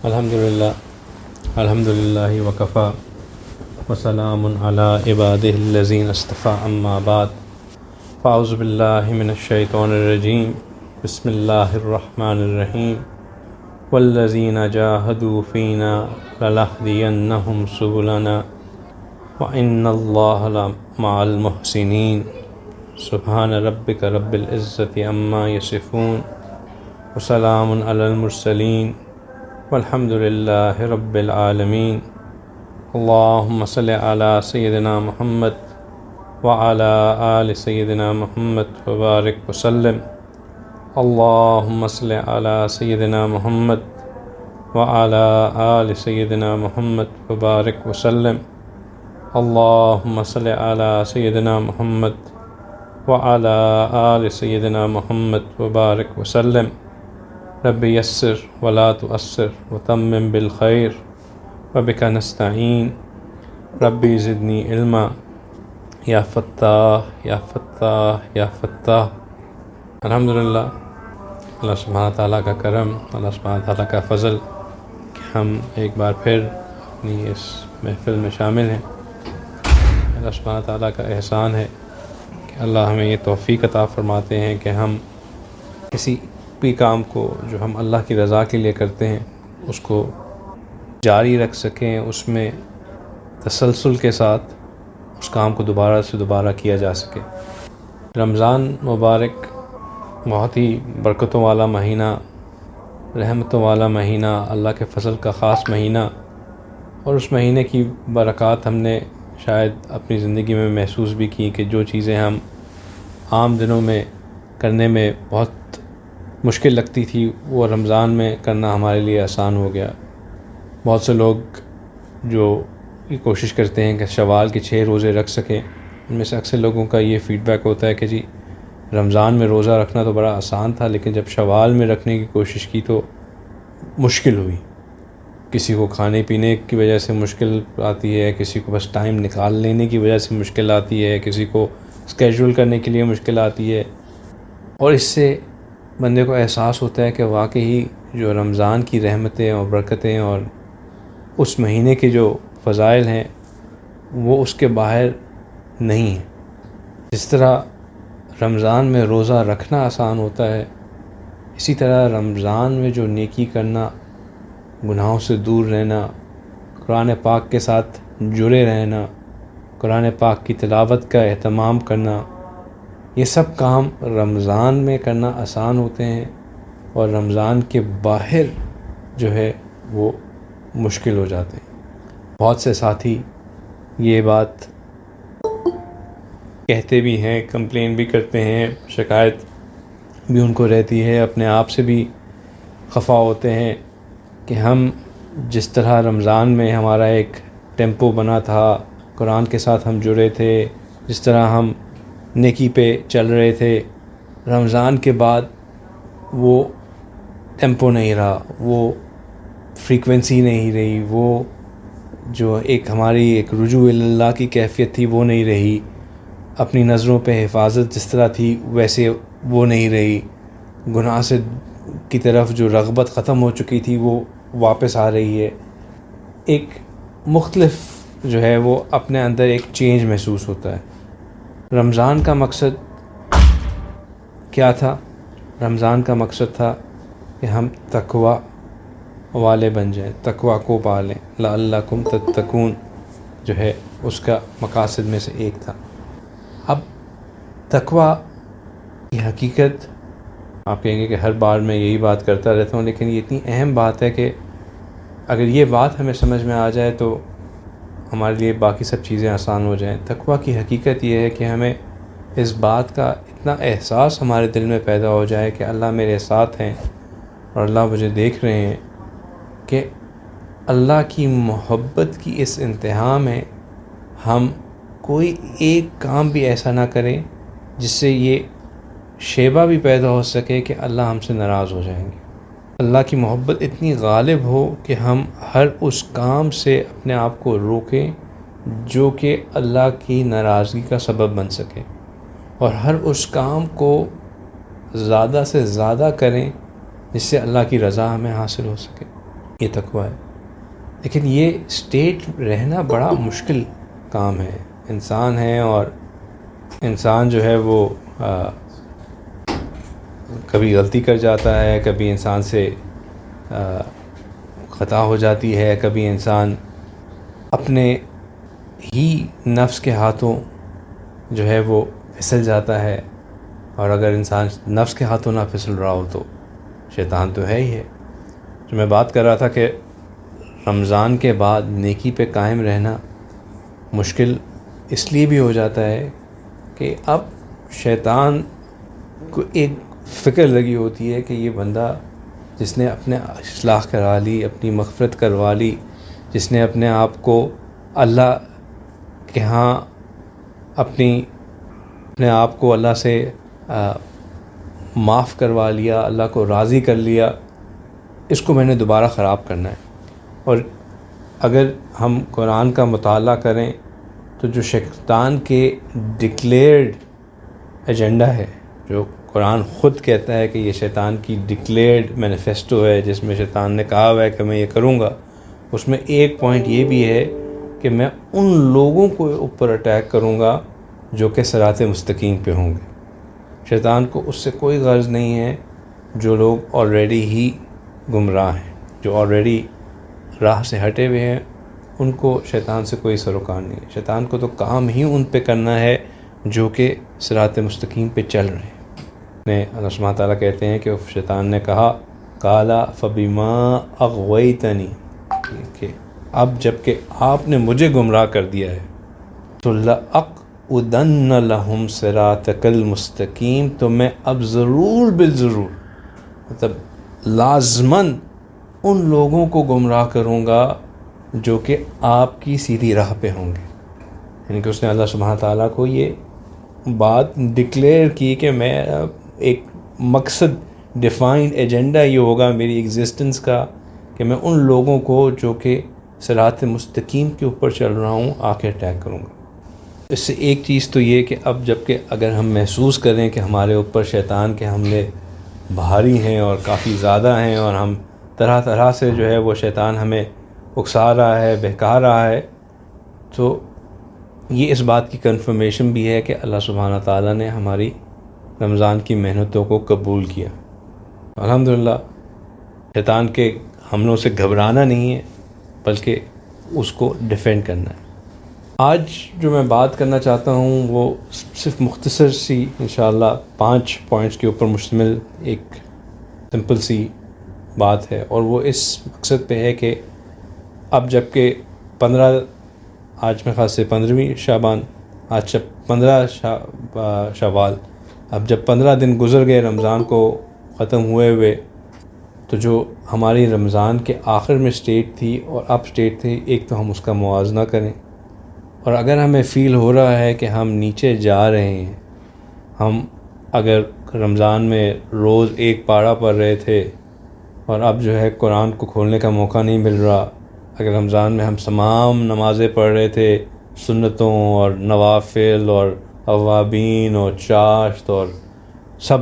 الحمدللہ وکفا وسلام علی عبادہ الذین اصطفیٰ اما بعد فاعوذ باللہ من الشیطان الرجیم بسم اللہ الرحمن الرحیم والذین جاہدوا فینا لنہدینہم سبلنا وإن اللہ لمع المحسنین سبحان ربک رب العزت عما یصفون وسلام علی المرسلین والحمد للہ رب العالمین اللہم صلی علی سیدنا محمد وعلی آل سیدنا محمد وبارک وسلم اللہم صلی علی سیدنا محمد وعلی آل سیدنا محمد وبارک وسلم اللہم صلی علی سیدنا محمد وعلی آل سیدنا محمد وبارک وسلم رب یسر ولا تؤثر وتمم بالخیر وبک نستعین ربی زدنی علما یا فتاح یا فتاح یا فتاح۔ الحمدللہ، اللہ سبحانہ تعالیٰ کا کرم، اللہ سبحانہ تعالیٰ کا فضل کہ ہم ایک بار پھر اپنی اس محفل میں شامل ہیں۔ اللہ سبحانہ تعالیٰ کا احسان ہے کہ اللہ ہمیں یہ توفیق عطا فرماتے ہیں کہ ہم کسی بھی کام کو جو ہم اللہ کی رضا کے لیے کرتے ہیں اس کو جاری رکھ سکیں، اس میں تسلسل کے ساتھ اس کام کو دوبارہ سے دوبارہ کیا جا سکے۔ رمضان مبارک بہت ہی برکتوں والا مہینہ، رحمتوں والا مہینہ، اللہ کے فضل کا خاص مہینہ، اور اس مہینے کی برکات ہم نے شاید اپنی زندگی میں محسوس بھی کی کہ جو چیزیں ہم عام دنوں میں کرنے میں بہت مشکل لگتی تھی وہ رمضان میں کرنا ہمارے لیے آسان ہو گیا۔ بہت سے لوگ جو یہ کوشش کرتے ہیں کہ شوال کے 6 روزے رکھ سکیں، ان میں سے اکثر لوگوں کا یہ فیڈ بیک ہوتا ہے کہ جی رمضان میں روزہ رکھنا تو بڑا آسان تھا، لیکن جب شوال میں رکھنے کی کوشش کی تو مشکل ہوئی۔ کسی کو کھانے پینے کی وجہ سے مشکل آتی ہے، کسی کو بس ٹائم نکال لینے کی وجہ سے مشکل آتی ہے، کسی کو اسکیجول کرنے کے لیے مشکل آتی ہے، اور اس سے بندے کو احساس ہوتا ہے کہ واقعی جو رمضان کی رحمتیں اور برکتیں اور اس مہینے کے جو فضائل ہیں وہ اس کے باہر نہیں ہیں۔ جس طرح رمضان میں روزہ رکھنا آسان ہوتا ہے، اسی طرح رمضان میں جو نیکی کرنا، گناہوں سے دور رہنا، قرآن پاک کے ساتھ جڑے رہنا، قرآن پاک کی تلاوت کا اہتمام کرنا، یہ سب کام رمضان میں کرنا آسان ہوتے ہیں، اور رمضان کے باہر جو ہے وہ مشکل ہو جاتے ہیں۔ بہت سے ساتھی یہ بات کہتے بھی ہیں، کمپلین بھی کرتے ہیں، شکایت بھی ان کو رہتی ہے، اپنے آپ سے بھی خفا ہوتے ہیں کہ ہم جس طرح رمضان میں ہمارا ایک ٹیمپو بنا تھا، قرآن کے ساتھ ہم جڑے تھے، جس طرح ہم نیکی پہ چل رہے تھے، رمضان کے بعد وہ ٹیمپو نہیں رہا، وہ فریکوینسی نہیں رہی، وہ جو ایک ہماری ایک رجوع اللہ کی کیفیت تھی وہ نہیں رہی، اپنی نظروں پہ حفاظت جس طرح تھی ویسے وہ نہیں رہی، گناہ سے کی طرف جو رغبت ختم ہو چکی تھی وہ واپس آ رہی ہے۔ ایک مختلف جو ہے وہ اپنے اندر ایک چینج محسوس ہوتا ہے۔ رمضان کا مقصد کیا تھا؟ رمضان کا مقصد تھا کہ ہم تقوی والے بن جائیں، تقوی کو پالیں، لعلکم تتقون جو ہے اس کا مقاصد میں سے ایک تھا۔ اب تقوی کی حقیقت آپ کہیں گے کہ ہر بار میں یہی بات کرتا رہتا ہوں، لیکن یہ اتنی اہم بات ہے کہ اگر یہ بات ہمیں سمجھ میں آ جائے تو ہمارے لیے باقی سب چیزیں آسان ہو جائیں۔ تقوی کی حقیقت یہ ہے کہ ہمیں اس بات کا اتنا احساس ہمارے دل میں پیدا ہو جائے کہ اللہ میرے ساتھ ہیں اور اللہ مجھے دیکھ رہے ہیں، کہ اللہ کی محبت کی اس انتہا میں ہم کوئی ایک کام بھی ایسا نہ کریں جس سے یہ شیبہ بھی پیدا ہو سکے کہ اللہ ہم سے ناراض ہو جائیں گے۔ اللہ کی محبت اتنی غالب ہو کہ ہم ہر اس کام سے اپنے آپ کو روکیں جو کہ اللہ کی ناراضگی کا سبب بن سکے، اور ہر اس کام کو زیادہ سے زیادہ کریں جس سے اللہ کی رضا ہمیں حاصل ہو سکے۔ یہ تقویٰ ہے. لیکن یہ اسٹیٹ رہنا بڑا مشکل کام ہے. انسان ہے اور انسان جو ہے وہ کبھی غلطی کر جاتا ہے، کبھی انسان سے خطا ہو جاتی ہے، کبھی انسان اپنے ہی نفس کے ہاتھوں جو ہے وہ پھسل جاتا ہے. اور اگر انسان نفس کے ہاتھوں نہ پھسل رہا ہو تو شیطان تو ہے ہی ہے. جو میں بات کر رہا تھا کہ رمضان کے بعد نیکی پہ قائم رہنا مشکل اس لیے بھی ہو جاتا ہے کہ اب شیطان کو ایک فکر لگی ہوتی ہے کہ یہ بندہ جس نے اپنے اصلاح کروا لی، اپنی مغفرت کروا لی، جس نے اپنے آپ کو اللہ کے ہاں اپنے آپ کو اللہ سے معاف کروا لیا، اللہ کو راضی کر لیا، اس کو میں نے دوبارہ خراب کرنا ہے. اور اگر ہم قرآن کا مطالعہ کریں تو جو شیطان کے ڈکلیئرڈ ایجنڈا ہے، جو قرآن خود کہتا ہے کہ یہ شیطان کی ڈکلیئرڈ مینیفیسٹو ہے، جس میں شیطان نے کہا ہوا ہے کہ میں یہ کروں گا، اس میں ایک پوائنٹ یہ بھی ہے کہ میں ان لوگوں کو اوپر اٹیک کروں گا جو کہ صراط مستقیم پہ ہوں گے. شیطان کو اس سے کوئی غرض نہیں ہے جو لوگ آلریڈی ہی گمراہ ہیں، جو آلریڈی راہ سے ہٹے ہوئے ہیں، ان کو شیطان سے کوئی سروکار نہیں ہے. شیطان کو تو کام ہی ان پہ کرنا ہے جو کہ صراط مستقیم پہ چل رہے ہیں. اللہ سبحانہ تعالیٰ کہتے ہیں کہ شیطان نے کہا قالا فبما اغویتنی، کہ اب جب کہ آپ نے مجھے گمراہ کر دیا ہے تو لأقعدن لہم صراطک المستقیم، تو میں اب ضرور بالضرور مطلب لازماً ان لوگوں کو گمراہ کروں گا جو کہ آپ کی سیدھی راہ پہ ہوں گے. یعنی کہ اس نے اللہ سبحانہ تعالیٰ کو یہ بات ڈکلیئر کی کہ میں ایک مقصد ڈیفائنڈ ایجنڈا یہ ہوگا میری ایگزسٹنس کا کہ میں ان لوگوں کو جو کہ صراط مستقیم کے اوپر چل رہا ہوں آ کے اٹیک کروں گا. اس سے ایک چیز تو یہ کہ اب جب کہ اگر ہم محسوس کریں کہ ہمارے اوپر شیطان کے حملے بھاری ہیں اور کافی زیادہ ہیں اور ہم طرح طرح سے جو ہے وہ شیطان ہمیں اکسا رہا ہے، بہکا رہا ہے، تو یہ اس بات کی کنفرمیشن بھی ہے کہ اللہ سبحانہ تعالیٰ نے ہماری رمضان کی محنتوں کو قبول کیا. الحمدللہ شیطان کے حملوں سے گھبرانا نہیں ہے بلکہ اس کو ڈیفینڈ کرنا ہے. آج جو میں بات کرنا چاہتا ہوں وہ صرف مختصر سی انشاءاللہ 5 پوائنٹس کے اوپر مشتمل ایک سمپل سی بات ہے، اور وہ اس مقصد پہ ہے کہ اب جب کہ 15 آج میں خاص سے 15ویں شعبان، آج 15 شوال، اب جب 15 دن گزر گئے رمضان کو ختم ہوئے تو جو ہماری رمضان کے آخر میں سٹیٹ تھی اور اب سٹیٹ تھی، ایک تو ہم اس کا موازنہ کریں. اور اگر ہمیں فیل ہو رہا ہے کہ ہم نیچے جا رہے ہیں، ہم اگر رمضان میں روز ایک پارہ پڑھ رہے تھے اور اب جو ہے قرآن کو کھولنے کا موقع نہیں مل رہا، اگر رمضان میں ہم تمام نمازیں پڑھ رہے تھے سنتوں اور نوافل اور اوابین اور چاشت اور سب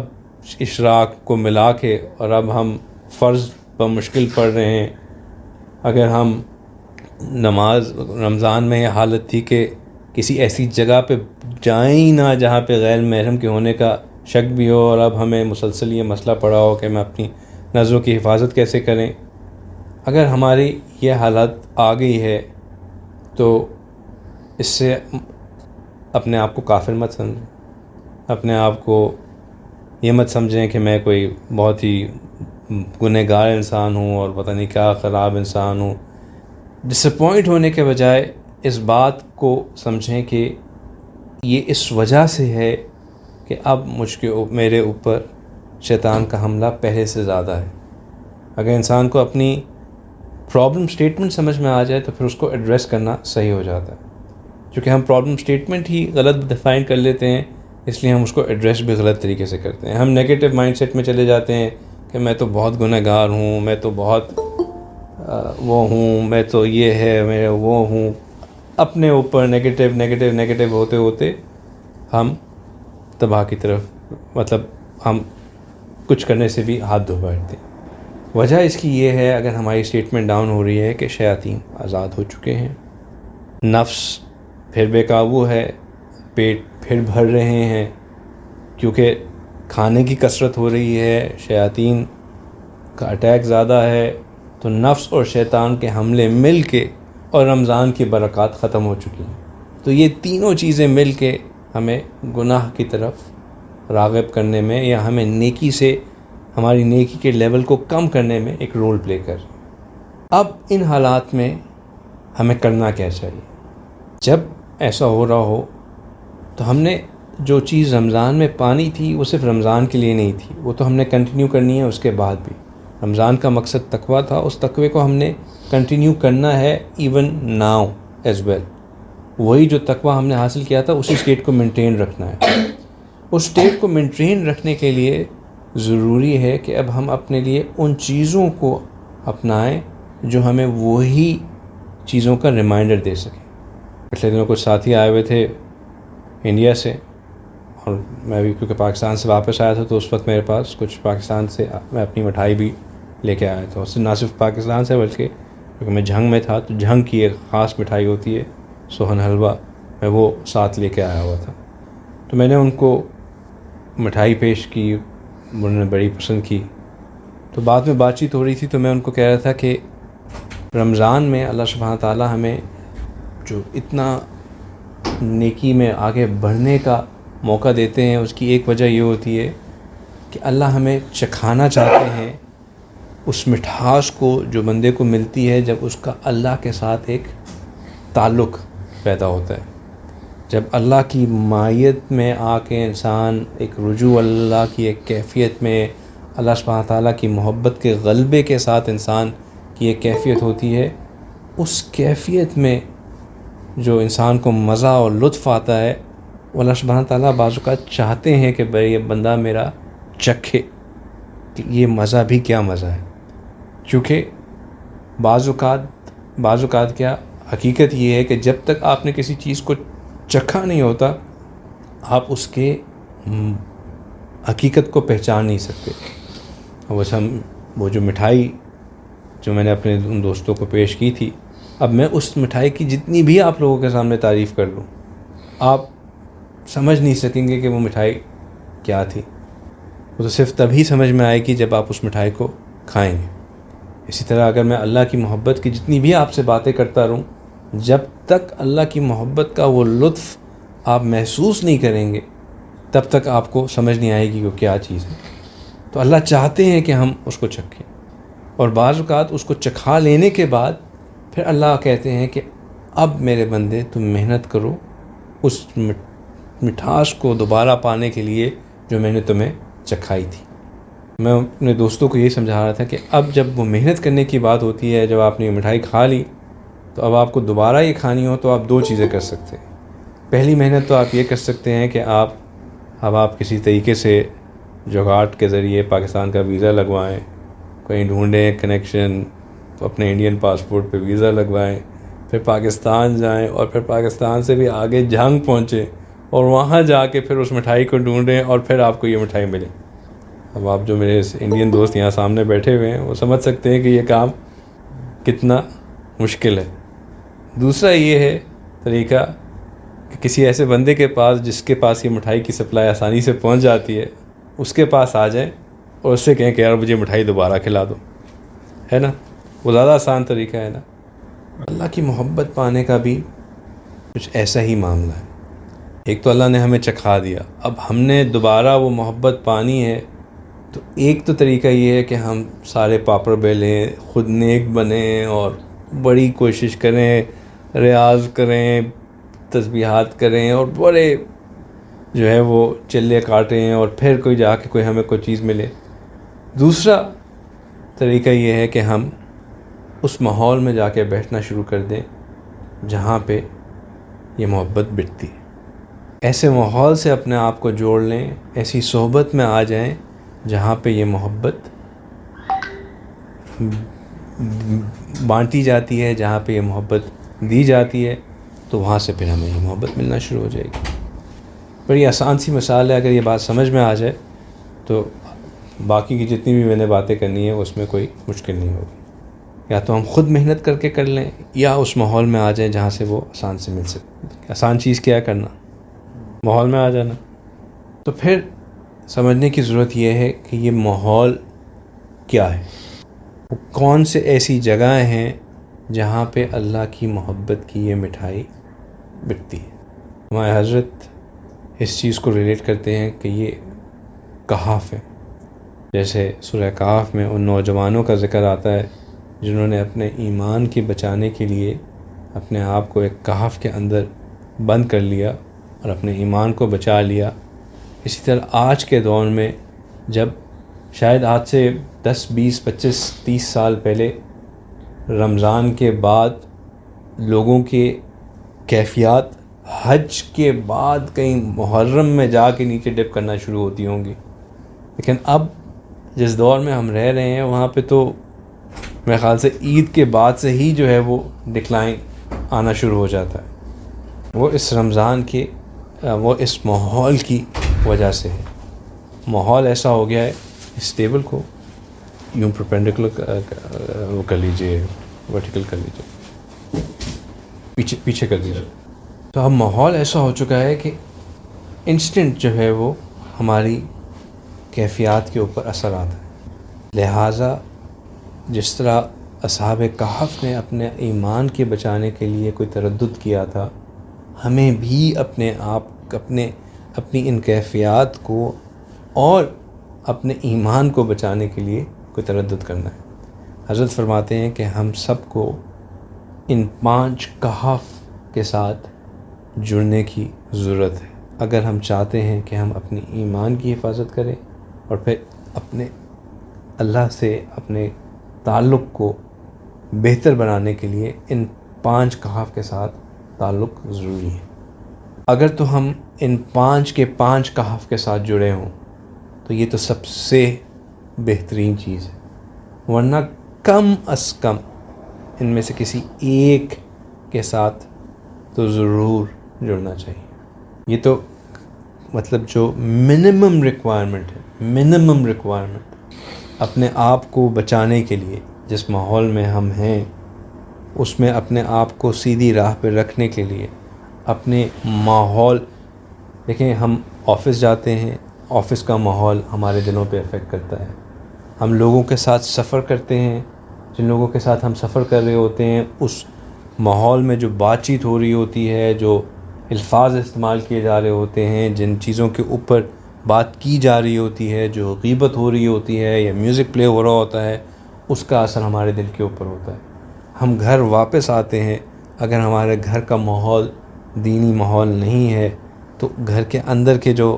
اشراق کو ملا کے، اور اب ہم فرض بمشکل پڑھ رہے ہیں، اگر ہم نماز رمضان میں یہ حالت تھی کہ کسی ایسی جگہ پہ جائیں ہی نہ جہاں پہ غیر محرم کے ہونے کا شک بھی ہو، اور اب ہمیں مسلسل یہ مسئلہ پڑا ہو کہ میں اپنی نظروں کی حفاظت کیسے کریں، اگر ہماری یہ حالت آ گئی ہے تو اس سے اپنے آپ کو کافر مت سمجھیں، اپنے آپ کو یہ مت سمجھیں کہ میں کوئی بہت ہی گنہگار انسان ہوں اور پتہ نہیں کیا خراب انسان ہوں. ڈس اپوائنٹ ہونے کے بجائے اس بات کو سمجھیں کہ یہ اس وجہ سے ہے کہ اب میرے اوپر شیطان کا حملہ پہلے سے زیادہ ہے. اگر انسان کو اپنی پرابلم سٹیٹمنٹ سمجھ میں آ جائے تو پھر اس کو ایڈریس کرنا صحیح ہو جاتا ہے. چونکہ ہم پرابلم سٹیٹمنٹ ہی غلط ڈیفائن کر لیتے ہیں، اس لیے ہم اس کو ایڈریس بھی غلط طریقے سے کرتے ہیں. ہم نیگیٹو مائنڈ سیٹ میں چلے جاتے ہیں کہ میں تو بہت گنہگار ہوں، میں تو بہت وہ ہوں، میں تو یہ ہے، میں وہ ہوں. اپنے اوپر نیگیٹو ہوتے ہوتے ہم تباہ کی طرف، مطلب ہم کچھ کرنے سے بھی ہاتھ دھو بیٹھتے ہیں. وجہ اس کی یہ ہے، اگر ہماری اسٹیٹمنٹ ڈاؤن ہو رہی ہے، کہ شیاطین آزاد ہو چکے ہیں، نفس پھر بے قابو ہے، پیٹ پھر بھر رہے ہیں، کیونکہ کھانے کی کثرت ہو رہی ہے، شیاطین کا اٹیک زیادہ ہے، تو نفس اور شیطان کے حملے مل کے اور رمضان کی برکات ختم ہو چکی ہیں. تو یہ تینوں چیزیں مل کے ہمیں گناہ کی طرف راغب کرنے میں، یا ہمیں نیکی سے، ہماری نیکی کے لیول کو کم کرنے میں ایک رول پلے کر. اب ان حالات میں ہمیں کرنا کیا چاہیے؟ جب ایسا ہو رہا ہو تو ہم نے جو چیز رمضان میں پانی تھی وہ صرف رمضان کے لیے نہیں تھی، وہ تو ہم نے کنٹینیو کرنی ہے. اس کے بعد بھی رمضان کا مقصد تقویٰ تھا، اس تقوی کو ہم نے کنٹینیو کرنا ہے ایون ناؤ ایز ویل. وہی جو تقویٰ ہم نے حاصل کیا تھا اسی اسٹیٹ کو مینٹین رکھنا ہے. اس اسٹیٹ کو مینٹین رکھنے کے لیے ضروری ہے کہ اب ہم اپنے لیے ان چیزوں کو اپنائیں جو ہمیں وہی چیزوں کا ریمائنڈر دے سکیں. پچھلے دنوں کچھ ساتھی آئے ہوئے تھے انڈیا سے، اور میں بھی کیونکہ پاکستان سے واپس آیا تھا تو اس وقت میرے پاس کچھ پاکستان سے میں اپنی مٹھائی بھی لے کے آیا تھا. اس سے نہ صرف پاکستان سے بلکہ کیونکہ میں جھنگ میں تھا تو جھنگ کی ایک خاص مٹھائی ہوتی ہے سوہن حلوہ، میں وہ ساتھ لے کے آیا ہوا تھا. تو میں نے ان کو مٹھائی پیش کی، انہوں نے بڑی پسند کی. تو بعد میں بات چیت ہو رہی تھی تو میں ان کو کہہ رہا تھا کہ رمضان میں اللہ سبحانہ تعالیٰ ہمیں جو اتنا نیکی میں آگے بڑھنے کا موقع دیتے ہیں، اس کی ایک وجہ یہ ہوتی ہے کہ اللہ ہمیں چکھانا چاہتے ہیں اس مٹھاس کو جو بندے کو ملتی ہے جب اس کا اللہ کے ساتھ ایک تعلق پیدا ہوتا ہے. جب اللہ کی معیت میں آ کے انسان ایک رجوع اللہ کی ایک کیفیت میں، اللہ سبحانہ تعالیٰ کی محبت کے غلبے کے ساتھ انسان کی ایک کیفیت ہوتی ہے، اس کیفیت میں جو انسان کو مزہ اور لطف آتا ہے، وہ اللہ سبحانہ تعالیٰ بعض اوقات چاہتے ہیں کہ بھئی یہ بندہ میرا چکھے کہ یہ مزہ بھی کیا مزہ ہے. کیونکہ بعض اوقات کیا حقیقت یہ ہے کہ جب تک آپ نے کسی چیز کو چکھا نہیں ہوتا آپ اس کے حقیقت کو پہچان نہیں سکتے. وہ جو مٹھائی جو میں نے اپنے ان دوستوں کو پیش کی تھی، اب میں اس مٹھائی کی جتنی بھی آپ لوگوں کے سامنے تعریف کر لوں آپ سمجھ نہیں سکیں گے کہ وہ مٹھائی کیا تھی. وہ تو صرف تبھی سمجھ میں آئے گی جب آپ اس مٹھائی کو کھائیں گے. اسی طرح اگر میں اللہ کی محبت کی جتنی بھی آپ سے باتیں کرتا رہوں، جب تک اللہ کی محبت کا وہ لطف آپ محسوس نہیں کریں گے تب تک آپ کو سمجھ نہیں آئے گی کہ وہ کیا چیز ہے. تو اللہ چاہتے ہیں کہ ہم اس کو چکھیں، اور بعض اوقات اس کو چکھا لینے کے بعد پھر اللہ کہتے ہیں کہ اب میرے بندے تم محنت کرو اس مٹھاس کو دوبارہ پانے کے لیے جو میں نے تمہیں چکھائی تھی. میں اپنے دوستوں کو یہ سمجھا رہا تھا کہ اب جب وہ محنت کرنے کی بات ہوتی ہے، جب آپ نے یہ مٹھائی کھا لی تو اب آپ کو دوبارہ یہ کھانی ہو تو آپ دو چیزیں کر سکتے ہیں. پہلی محنت تو آپ یہ کر سکتے ہیں کہ آپ کسی طریقے سے جگاڑ کے ذریعے پاکستان کا ویزا لگوائیں، کہیں ڈھونڈیں کنیکشن، اپنے انڈین پاسپورٹ پہ ویزا لگوائیں، پھر پاکستان جائیں، اور پھر پاکستان سے بھی آگے جھنگ پہنچیں اور وہاں جا کے پھر اس مٹھائی کو ڈھونڈیں اور پھر آپ کو یہ مٹھائی ملے. اب آپ جو میرے انڈین دوست یہاں سامنے بیٹھے ہوئے ہیں وہ سمجھ سکتے ہیں کہ یہ کام کتنا مشکل ہے. دوسرا یہ ہے طریقہ کہ کسی ایسے بندے کے پاس جس کے پاس یہ مٹھائی کی سپلائی آسانی سے پہنچ جاتی ہے، اس کے پاس آ جائیں اور اس سے کہیں کہ یار مجھے مٹھائی دوبارہ کھلا دو، ہے نا. وہ زیادہ آسان طریقہ ہے نا. اللہ کی محبت پانے کا بھی کچھ ایسا ہی معاملہ ہے. ایک تو اللہ نے ہمیں چکھا دیا، اب ہم نے دوبارہ وہ محبت پانی ہے، تو ایک تو طریقہ یہ ہے کہ ہم سارے پاپڑ بیلیں، خود نیک بنیں اور بڑی کوشش کریں، ریاض کریں، تسبیحات کریں اور بڑے جو ہے وہ چلے کاٹیں اور پھر کوئی جا کے کوئی ہمیں کوئی چیز ملے. دوسرا طریقہ یہ ہے کہ ہم اس ماحول میں جا کے بیٹھنا شروع کر دیں جہاں پہ یہ محبت بٹتی ہے. ایسے ماحول سے اپنے آپ کو جوڑ لیں، ایسی صحبت میں آ جائیں جہاں پہ یہ محبت بانٹی جاتی ہے، جہاں پہ یہ محبت دی جاتی ہے، تو وہاں سے پھر ہمیں یہ محبت ملنا شروع ہو جائے گی. بڑی آسان سی مثال ہے، اگر یہ بات سمجھ میں آ جائے تو باقی کی جتنی بھی میں نے باتیں کرنی ہے اس میں کوئی مشکل نہیں ہوگی. یا تو ہم خود محنت کر کے کر لیں یا اس ماحول میں آ جائیں جہاں سے وہ آسان سے مل سکے. آسان چیز کیا ہے کرنا، ماحول میں آ جانا. تو پھر سمجھنے کی ضرورت یہ ہے کہ یہ ماحول کیا ہے، کون سے ایسی جگہیں ہیں جہاں پہ اللہ کی محبت کی یہ مٹھائی بکتی ہے. ہمارے حضرت اس چیز کو ریلیٹ کرتے ہیں کہ یہ کہف ہے. جیسے سورہ کہف میں ان نوجوانوں کا ذکر آتا ہے جنہوں نے اپنے ایمان کے بچانے کے لیے اپنے آپ کو ایک کہف کے اندر بند کر لیا اور اپنے ایمان کو بچا لیا. اسی طرح آج کے دور میں جب شاید آج سے 10 20 25 30 سال پہلے رمضان کے بعد لوگوں کے کیفیات حج کے بعد کہیں محرم میں جا کے نیچے ڈپ کرنا شروع ہوتی ہوں گی، لیکن اب جس دور میں ہم رہ رہے ہیں وہاں پہ تو میرے خیال سے عید کے بعد سے ہی جو ہے وہ ڈکلائن آنا شروع ہو جاتا ہے. وہ اس رمضان کے وہ اس ماحول کی وجہ سے ہے. ماحول ایسا ہو گیا ہے، اس ٹیبل کو یوں پرپینڈیکولر وہ کر لیجئے، ورٹیکل کر لیجئے، پیچھے کر دیجئے. تو اب ماحول ایسا ہو چکا ہے کہ انسٹنٹ جو ہے وہ ہماری کیفیات کے اوپر اثر آتا ہے. لہٰذا جس طرح اصحاب کہف نے اپنے ایمان کے بچانے کے لیے کوئی تردد کیا تھا، ہمیں بھی اپنے آپ اپنی ان کیفیات کو اور اپنے ایمان کو بچانے کے لیے کوئی تردد کرنا ہے. حضرت فرماتے ہیں کہ ہم سب کو ان 5 کہف کے ساتھ جڑنے کی ضرورت ہے اگر ہم چاہتے ہیں کہ ہم اپنی ایمان کی حفاظت کریں اور پھر اپنے اللہ سے اپنے تعلق کو بہتر بنانے کے لیے ان 5 کہف کے ساتھ تعلق ضروری ہے. اگر تو ہم ان 5 کے 5 کہف کے ساتھ جڑے ہوں تو یہ تو سب سے بہترین چیز ہے، ورنہ کم از کم ان میں سے کسی ایک کے ساتھ تو ضرور جڑنا چاہیے. یہ تو مطلب جو منیمم ریکوائرمنٹ اپنے آپ کو بچانے کے لیے جس ماحول میں ہم ہیں اس میں اپنے آپ کو سیدھی راہ پہ رکھنے کے لیے اپنے ماحول. دیکھیں ہم آفس جاتے ہیں، آفس کا ماحول ہمارے دلوں پہ افیکٹ کرتا ہے. ہم لوگوں کے ساتھ سفر کرتے ہیں، جن لوگوں کے ساتھ ہم سفر کر رہے ہوتے ہیں اس ماحول میں جو بات چیت ہو رہی ہوتی ہے، جو الفاظ استعمال کیے جا رہے ہوتے ہیں، جن چیزوں کے اوپر بات کی جا رہی ہوتی ہے، جو غیبت ہو رہی ہوتی ہے یا میوزک پلے ہو رہا ہوتا ہے، اس کا اثر ہمارے دل کے اوپر ہوتا ہے. ہم گھر واپس آتے ہیں، اگر ہمارے گھر کا ماحول دینی ماحول نہیں ہے تو گھر کے اندر کے جو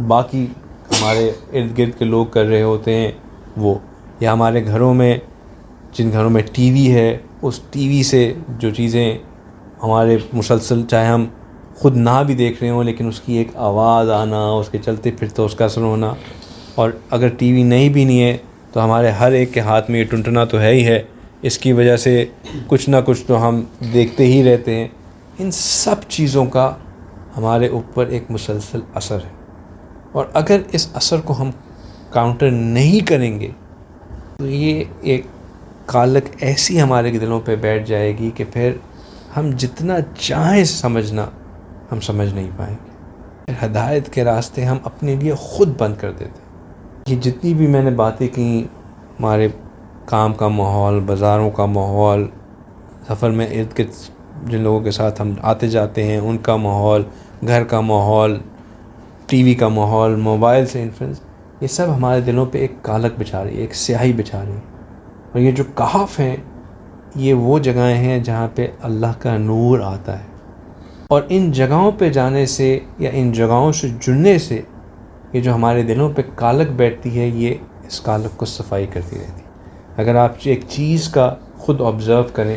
باقی ہمارے ارد گرد کے لوگ کر رہے ہوتے ہیں وہ، یا ہمارے گھروں میں جن گھروں میں ٹی وی ہے اس ٹی وی سے جو چیزیں ہمارے مسلسل چاہے ہم خود نہ بھی دیکھ رہے ہوں لیکن اس کی ایک آواز آنا، اس کے چلتے پھرتے اس کا اثر ہونا، اور اگر ٹی وی نہیں ہے تو ہمارے ہر ایک کے ہاتھ میں یہ ٹنٹنا تو ہے ہی ہے، اس کی وجہ سے کچھ نہ کچھ تو ہم دیکھتے ہی رہتے ہیں. ان سب چیزوں کا ہمارے اوپر ایک مسلسل اثر ہے، اور اگر اس اثر کو ہم کاؤنٹر نہیں کریں گے تو یہ ایک کالک ایسی ہمارے دلوں پہ بیٹھ جائے گی کہ پھر ہم جتنا چاہیں سمجھنا ہم سمجھ نہیں پائیں گے. ہدایت کے راستے ہم اپنے لیے خود بند کر دیتے ہیں. یہ جتنی بھی میں نے باتیں کی، ہمارے کام کا ماحول، بازاروں کا ماحول، سفر میں ارد گرد جن لوگوں کے ساتھ ہم آتے جاتے ہیں ان کا ماحول، گھر کا ماحول، ٹی وی کا ماحول، موبائل سے انفلوئنس، یہ سب ہمارے دلوں پہ ایک کالک بچھا رہی ہے، ایک سیاہی بچھا رہی ہے. اور یہ جو کہف ہیں یہ وہ جگہیں ہیں جہاں پہ اللہ کا نور آتا ہے، اور ان جگہوں پہ جانے سے یا ان جگہوں سے جڑنے سے یہ جو ہمارے دلوں پہ کالک بیٹھتی ہے یہ اس کالک کو صفائی کرتی رہتی ہے. اگر آپ ایک چیز کا خود آبزرو کریں،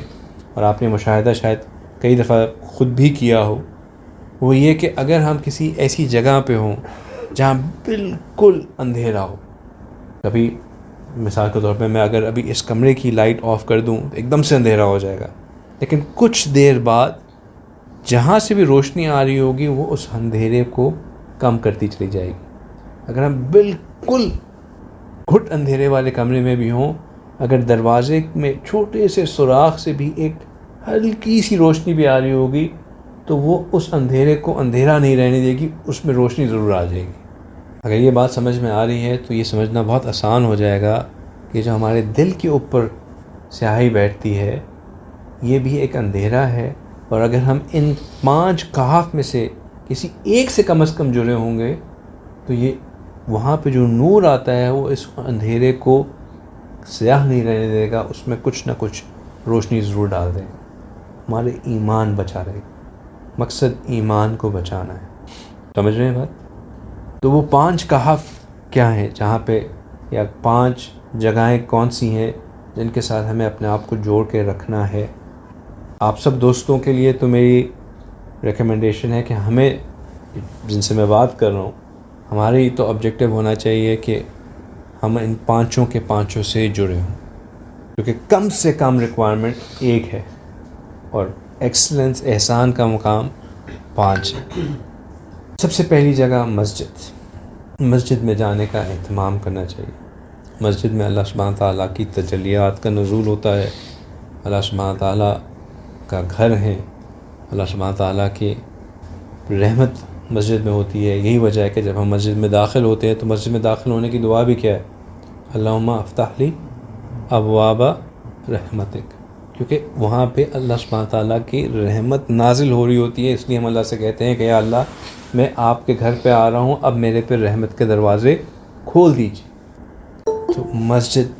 اور آپ نے مشاہدہ شاید کئی دفعہ خود بھی کیا ہو، وہ یہ کہ اگر ہم کسی ایسی جگہ پہ ہوں جہاں بالکل اندھیرا ہو، کبھی مثال کے طور پہ میں اگر ابھی اس کمرے کی لائٹ آف کر دوں تو ایک دم سے اندھیرا ہو جائے گا، لیکن کچھ دیر بعد جہاں سے بھی روشنی آ رہی ہوگی وہ اس اندھیرے کو کم کرتی چلی جائے گی. اگر ہم بالکل گھٹ اندھیرے والے کمرے میں بھی ہوں، اگر دروازے میں چھوٹے سے سوراخ سے بھی ایک ہلکی سی روشنی بھی آ رہی ہوگی تو وہ اس اندھیرے کو اندھیرا نہیں رہنے دے گی، اس میں روشنی ضرور آ جائے گی۔ اگر یہ بات سمجھ میں آ رہی ہے تو یہ سمجھنا بہت آسان ہو جائے گا کہ جو ہمارے دل کے اوپر سیاہی بیٹھتی ہے یہ بھی ایک اندھیرا ہے، اور اگر ہم ان 5 کہف میں سے کسی ایک سے کم از کم جڑے ہوں گے تو یہ وہاں پہ جو نور آتا ہے وہ اس اندھیرے کو سیاہ نہیں رہنے دے گا، اس میں کچھ نہ کچھ روشنی ضرور ڈال دے گا، ہمارے ایمان بچا رہے گا۔ مقصد ایمان کو بچانا ہے، سمجھ رہے ہیں بات؟ تو وہ 5 کہف کیا ہیں جہاں پہ، یا 5 جگہیں کون سی ہیں جن کے ساتھ ہمیں اپنے آپ کو جوڑ کے رکھنا ہے؟ آپ سب دوستوں کے لیے تو میری ریکمنڈیشن ہے کہ ہمیں، جن سے میں بات کر رہا ہوں، ہماری تو آبجیکٹو ہونا چاہیے کہ ہم ان 5 کے 5 سے جڑے ہوں، کیونکہ کم سے کم ریکوائرمنٹ ایک ہے اور ایکسلنس، احسان کا مقام 5 ہے۔ سب سے پہلی جگہ مسجد میں جانے کا اہتمام کرنا چاہیے۔ مسجد میں اللہ سبحانہ تعالیٰ کی تجلیات کا نزول ہوتا ہے، اللہ سبحانہ تعالیٰ کا گھر ہے، اللہ سبحانہ تعالیٰ کی رحمت مسجد میں ہوتی ہے۔ یہی وجہ ہے کہ جب ہم مسجد میں داخل ہوتے ہیں تو مسجد میں داخل ہونے کی دعا بھی کیا ہے؟ اللہم افتح لی ابواب رحمتک، کیونکہ وہاں پہ اللہ سبحانہ تعالیٰ کی رحمت نازل ہو رہی ہوتی ہے، اس لیے ہم اللہ سے کہتے ہیں کہ یا اللہ میں آپ کے گھر پہ آ رہا ہوں، اب میرے پہ رحمت کے دروازے کھول دیجیے۔ تو مسجد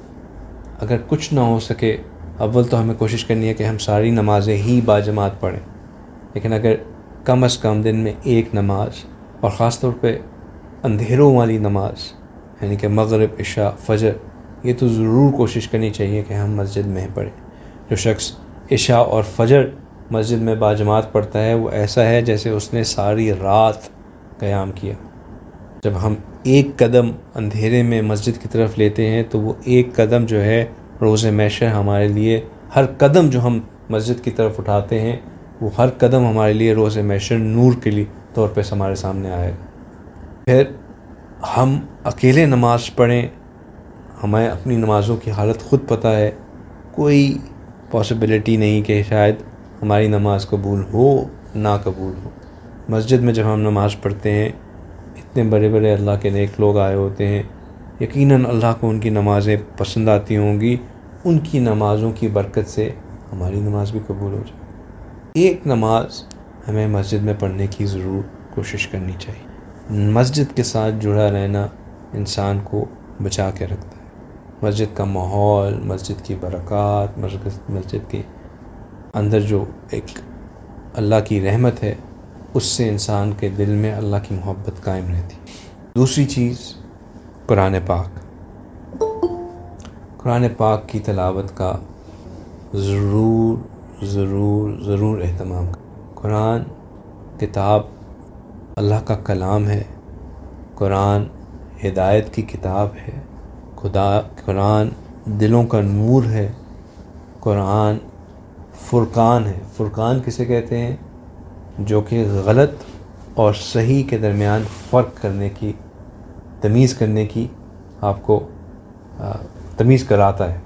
اگر کچھ نہ ہو سکے، اول تو ہمیں کوشش کرنی ہے کہ ہم ساری نمازیں ہی باجماعت پڑھیں، لیکن اگر کم از کم دن میں ایک نماز، اور خاص طور پہ اندھیروں والی نماز یعنی کہ مغرب، عشاء، فجر، یہ تو ضرور کوشش کرنی چاہیے کہ ہم مسجد میں پڑھیں۔ جو شخص عشاء اور فجر مسجد میں باجماعت پڑھتا ہے وہ ایسا ہے جیسے اس نے ساری رات قیام کیا۔ جب ہم ایک قدم اندھیرے میں مسجد کی طرف لیتے ہیں تو وہ ایک قدم جو ہے روز محشر ہمارے لیے، ہر قدم جو ہم مسجد کی طرف اٹھاتے ہیں وہ ہر قدم ہمارے لیے روز محشر نور کے لیے طور پہ ہمارے سامنے آئے گا۔ پھر ہم اکیلے نماز پڑھیں، ہمیں اپنی نمازوں کی حالت خود پتہ ہے، کوئی پاسبلٹی نہیں کہ شاید ہماری نماز قبول ہو نہ قبول ہو۔ مسجد میں جب ہم نماز پڑھتے ہیں اتنے بڑے بڑے اللہ کے نیک لوگ آئے ہوتے ہیں، یقیناً اللہ کو ان کی نمازیں پسند آتی ہوں گی، ان کی نمازوں کی برکت سے ہماری نماز بھی قبول ہو جائے۔ ایک نماز ہمیں مسجد میں پڑھنے کی ضرور کوشش کرنی چاہیے۔ مسجد کے ساتھ جڑا رہنا انسان کو بچا کے رکھتا ہے۔ مسجد کا ماحول، مسجد کی برکات، مسجد کے اندر جو ایک اللہ کی رحمت ہے، اس سے انسان کے دل میں اللہ کی محبت قائم رہتی ہے۔ دوسری چیز قرآن پاک، قرآن پاک کی تلاوت کا ضرور ضرور ضرور اہتمام کریں۔ قرآن کتاب اللہ کا کلام ہے، قرآن ہدایت کی کتاب ہے، قرآن دلوں کا نور ہے، قرآن فرقان ہے۔ فرقان کسے کہتے ہیں؟ جو کہ غلط اور صحیح کے درمیان فرق کرنے کی، تمیز کرنے کی آپ کو تمیز کراتا ہے،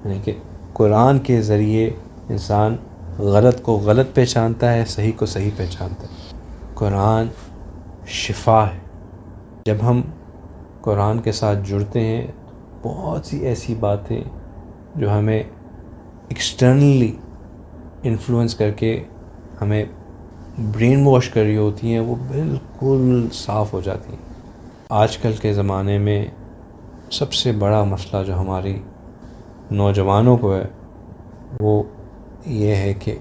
یعنی کہ قرآن کے ذریعے انسان غلط کو غلط پہچانتا ہے، صحیح کو صحیح پہچانتا ہے۔ قرآن شفا ہے۔ جب ہم قرآن کے ساتھ جڑتے ہیں بہت سی ایسی باتیں جو ہمیں ایکسٹرنلی انفلوئنس کر کے ہمیں برین واش کر رہی ہوتی ہیں وہ بالکل صاف ہو جاتی ہیں۔ آج کل کے زمانے میں سب سے بڑا مسئلہ جو ہماری نوجوانوں کو ہے وہ یہ ہے کہ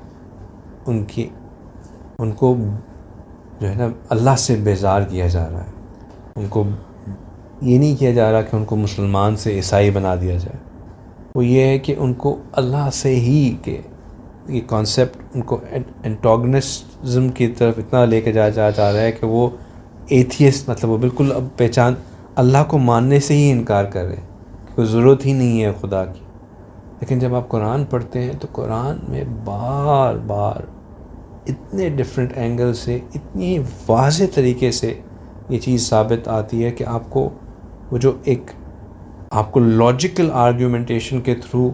ان کو جو ہے نا اللہ سے بیزار کیا جا رہا ہے۔ ان کو یہ نہیں کیا جا رہا کہ ان کو مسلمان سے عیسائی بنا دیا جائے، وہ یہ ہے کہ ان کو اللہ سے ہی کہ یہ کانسیپٹ ان کو اینٹاگنسزم کی طرف اتنا لے کے جا رہا ہے کہ وہ ایتھیسٹ، مطلب وہ بالکل اب اللہ کو ماننے سے ہی انکار کر رہے ہیں کہ کوئی ضرورت ہی نہیں ہے خدا کی۔ لیکن جب آپ قرآن پڑھتے ہیں تو قرآن میں بار بار اتنے ڈیفرنٹ اینگل سے، اتنی واضح طریقے سے یہ چیز ثابت آتی ہے کہ آپ کو وہ جو ایک آپ کو لاجیکل آرگیومنٹیشن کے تھرو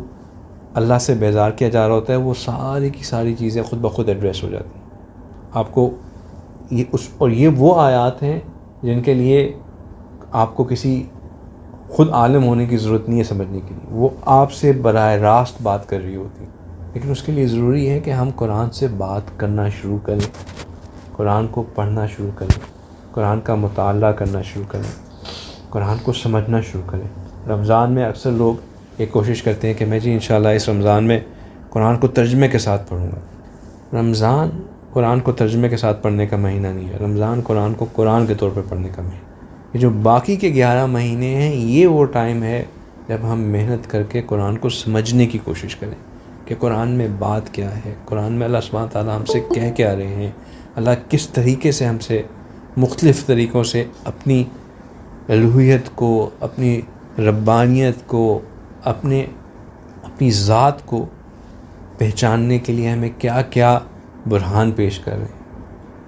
اللہ سے بیزار کیا جا رہا ہوتا ہے، وہ ساری کی ساری چیزیں خود بخود ایڈریس ہو جاتی ہیں آپ کو. اور یہ وہ آیات ہیں جن کے لیے آپ کو کسی خود عالم ہونے کی ضرورت نہیں ہے سمجھنے کے لیے، وہ آپ سے براہ راست بات کر رہی ہوتی. لیکن اس کے لیے ضروری ہے کہ ہم قرآن سے بات کرنا شروع کریں، قرآن کو پڑھنا شروع کریں، قرآن کا مطالعہ کرنا شروع کریں، قرآن کو سمجھنا شروع کریں. رمضان میں اکثر لوگ یہ کوشش کرتے ہیں کہ میں جی انشاءاللہ اس رمضان میں قرآن کو ترجمے کے ساتھ پڑھوں گا. رمضان قرآن کو ترجمے کے ساتھ پڑھنے کا مہینہ نہیں ہے، رمضان قرآن کو قرآن کے طور پہ پڑھنے کا مہینہ. یہ جو باقی کے 11 مہینے ہیں، یہ وہ ٹائم ہے جب ہم محنت کر کے قرآن کو سمجھنے کی کوشش کریں کہ قرآن میں بات کیا ہے، قرآن میں اللہ سبحانہ تعالیٰ ہم سے کہہ کیا رہے ہیں، اللہ کس طریقے سے ہم سے مختلف طریقوں سے اپنی الوہیت کو، اپنی ربانیت کو، اپنی ذات کو پہچاننے کے لیے ہمیں کیا کیا برہان پیش کر رہے ہیں.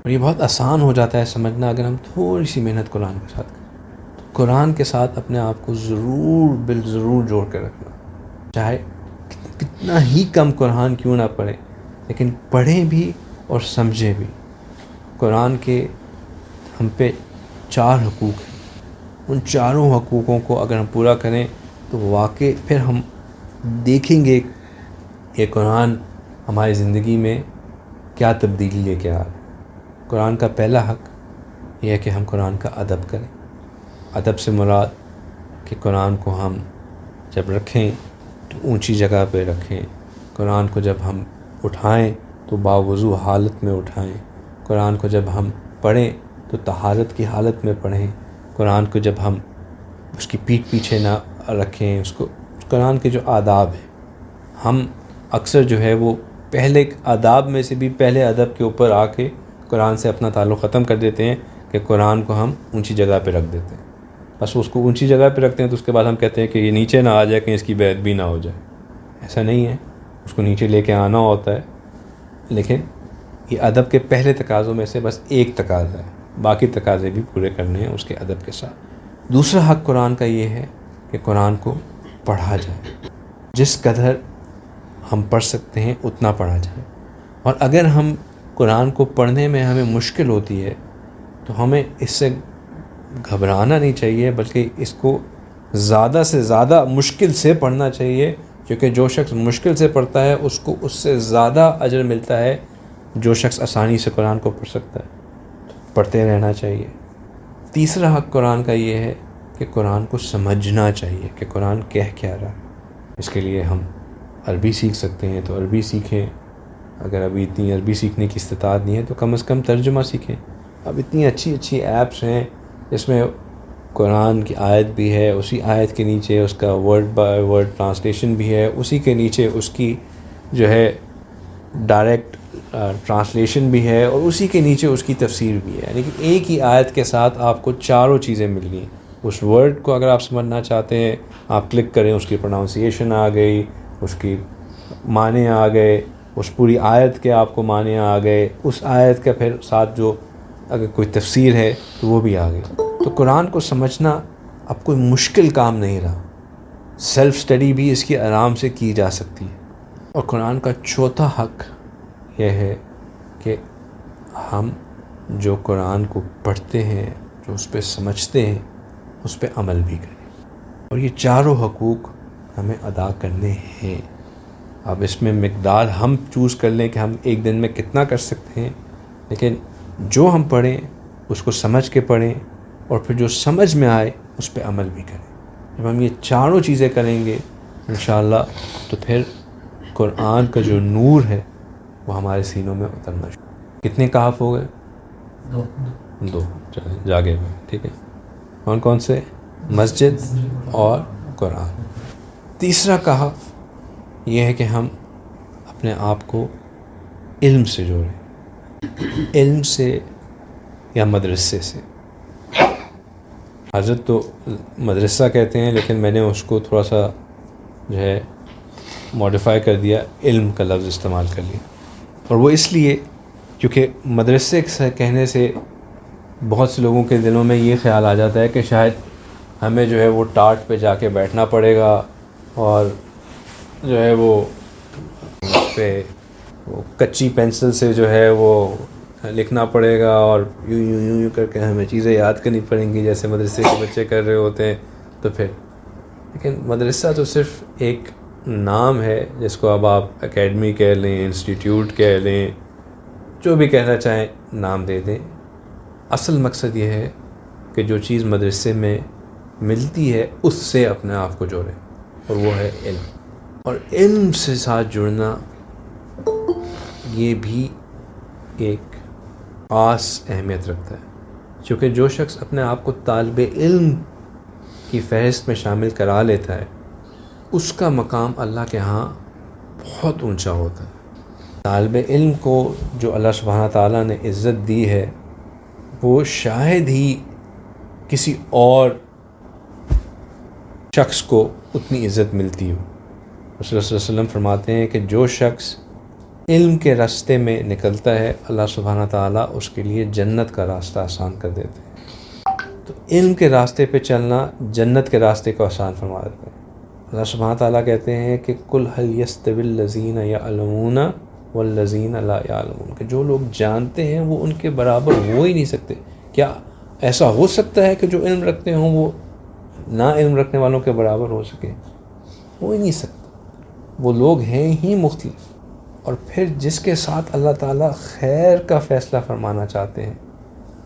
اور یہ بہت آسان ہو جاتا ہے سمجھنا اگر ہم تھوڑی سی محنت قرآن کے ساتھ کریں. تو قرآن کے ساتھ اپنے آپ کو ضرور جوڑ کے رکھنا، چاہے کتنا ہی کم قرآن کیوں نہ پڑھیں، لیکن پڑھیں بھی اور سمجھیں بھی. قرآن کے ہم پہ 4 حقوق ہیں، ان چاروں حقوقوں کو اگر ہم پورا کریں تو واقعی پھر ہم دیکھیں گے کہ قرآن ہماری زندگی میں کیا تبدیلی لے کے آ رہا ہے. قرآن کا پہلا حق یہ ہے کہ ہم قرآن کا ادب کریں. ادب سے مراد کہ قرآن کو ہم جب رکھیں تو اونچی جگہ پہ رکھیں، قرآن کو جب ہم اٹھائیں تو باوضو حالت میں اٹھائیں، قرآن کو جب ہم پڑھیں تو طہارت کی حالت میں پڑھیں، قرآن کو جب ہم اس کی پیٹھ پیچھے نہ رکھیں. اس کو قرآن کے جو آداب ہیں، ہم اکثر جو ہے وہ پہلے آداب میں سے بھی پہلے ادب کے اوپر آ کے قرآن سے اپنا تعلق ختم کر دیتے ہیں کہ قرآن کو ہم اونچی جگہ پہ رکھ دیتے ہیں. بس اس کو اونچی جگہ پہ رکھتے ہیں تو اس کے بعد ہم کہتے ہیں کہ یہ نیچے نہ آ جائے کہ اس کی بے ادبی نہ ہو جائے. ایسا نہیں ہے، اس کو نیچے لے کے آنا ہوتا ہے. لیکن یہ ادب کے پہلے تقاضوں میں سے بس ایک تقاضا ہے، باقی تقاضے بھی پورے کرنے ہیں اس کے ادب کے ساتھ. دوسرا حق قرآن کا یہ ہے کہ قرآن کو پڑھا جائے، جس قدر ہم پڑھ سکتے ہیں اتنا پڑھا جائے. اور اگر ہم قرآن کو پڑھنے میں ہمیں مشکل ہوتی ہے تو ہمیں اس سے گھبرانا نہیں چاہیے، بلکہ اس کو زیادہ سے زیادہ مشکل سے پڑھنا چاہیے، کیونکہ جو شخص مشکل سے پڑھتا ہے اس کو اس سے زیادہ اجر ملتا ہے جو شخص آسانی سے قرآن کو پڑھ سکتا ہے. پڑھتے رہنا چاہیے. تیسرا حق قرآن کا یہ ہے کہ قرآن کو سمجھنا چاہیے کہ قرآن کہہ کیا رہا. اس کے لیے ہم عربی سیکھ سکتے ہیں تو عربی سیکھیں، اگر ابھی اتنی عربی سیکھنے کی استطاعت نہیں ہے تو کم از کم ترجمہ سیکھیں. اب اتنی اچھی ایپس ہیں جس میں قرآن کی آیت بھی ہے، اسی آیت کے نیچے اس کا ورڈ بائی ورڈ ٹرانسلیشن بھی ہے، اسی کے نیچے اس کی جو ہے ڈائریکٹ ٹرانسلیشن بھی ہے، اور اسی کے نیچے اس کی تفسیر بھی ہے. لیکن ایک ہی آیت کے ساتھ آپ کو چاروں چیزیں مل گئیں. اس ورڈ کو اگر آپ سمجھنا چاہتے ہیں آپ کلک کریں، اس کی پروننسیشن آ گئی، اس کی معنی آ گئے، اس پوری آیت کے آپ کو معنی آ گئے، اس آیت کا پھر ساتھ جو اگر کوئی تفسیر ہے تو وہ بھی آ گئی. تو قرآن کو سمجھنا اب کوئی مشکل کام نہیں رہا. سیلف سٹڈی بھی اس کی آرام سے کی جا سکتی ہے. اور قرآن کا چوتھا حق یہ ہے کہ ہم جو قرآن کو پڑھتے ہیں، جو اس پہ سمجھتے ہیں، اس پہ عمل بھی کریں. اور یہ چاروں حقوق ہمیں ادا کرنے ہیں. اب اس میں مقدار ہم چوز کر لیں کہ ہم ایک دن میں کتنا کر سکتے ہیں، لیکن جو ہم پڑھیں اس کو سمجھ کے پڑھیں، اور پھر جو سمجھ میں آئے اس پہ عمل بھی کریں. جب ہم یہ چاروں چیزیں کریں گے انشاءاللہ تو پھر قرآن کا جو نور ہے وہ ہمارے سینوں میں اترنا شروع. کتنے کہف ہو گئے؟ 2. چلیں جاگے ہوئے. ٹھیک ہے. کون کون سے؟ مسجد اور قرآن. تیسرا کہف یہ ہے کہ ہم اپنے آپ کو علم سے جوڑیں، علم سے یا مدرسے سے. حضرت تو مدرسہ کہتے ہیں، لیکن میں نے اس کو تھوڑا سا جو ہے ماڈیفائی کر دیا، علم کا لفظ استعمال کر لیا. اور وہ اس لیے کیونکہ مدرسے کہنے سے بہت سے لوگوں کے دلوں میں یہ خیال آ جاتا ہے کہ شاید ہمیں جو ہے وہ ٹاٹ پہ جا کے بیٹھنا پڑے گا اور جو ہے وہ پہ وہ کچی پینسل سے جو ہے وہ لکھنا پڑے گا اور یوں یوں یوں یوں کر کے ہمیں چیزیں یاد کرنی پڑیں گی جیسے مدرسے کے بچے کر رہے ہوتے ہیں. تو پھر لیکن مدرسہ تو صرف ایک نام ہے جس کو اب آپ اکیڈمی کہہ لیں, انسٹیٹیوٹ کہہ لیں, جو بھی کہنا چاہیں نام دے دیں. اصل مقصد یہ ہے کہ جو چیز مدرسے میں ملتی ہے اس سے اپنے آپ کو جوڑیں, اور وہ ہے علم. اور علم سے ساتھ جڑنا یہ بھی ایک خاص اہمیت رکھتا ہے, کیونکہ جو شخص اپنے آپ کو طالب علم کی فہرست میں شامل کرا لیتا ہے اس کا مقام اللہ کے ہاں بہت اونچا ہوتا ہے. طالب علم کو جو اللہ سبحانہ تعالیٰ نے عزت دی ہے وہ شاید ہی کسی اور شخص کو اتنی عزت ملتی ہو. رسول اللہ صلی اللہ علیہ وسلم فرماتے ہیں کہ جو شخص علم کے راستے میں نکلتا ہے اللہ سبحانہ تعالیٰ اس کے لیے جنت کا راستہ آسان کر دیتے ہیں. تو علم کے راستے پہ چلنا جنت کے راستے کو آسان فرما دیتا ہے. اللہ سبحانہ تعالیٰ کہتے ہیں کہ قُلْ هَلْ يَسْتَوِي الَّذِينَ يَعْلَمُونَ وَالَّذِينَ لَا يَعْلَمُونَ, کہ جو لوگ جانتے ہیں وہ ان کے برابر ہو ہی نہیں سکتے. کیا ایسا ہو سکتا ہے کہ جو علم رکھتے ہوں وہ نا علم رکھنے والوں کے برابر ہو سکے؟ ہو ہی نہیں سکتا. وہ لوگ ہیں ہی مختلف. اور پھر جس کے ساتھ اللہ تعالیٰ خیر کا فیصلہ فرمانا چاہتے ہیں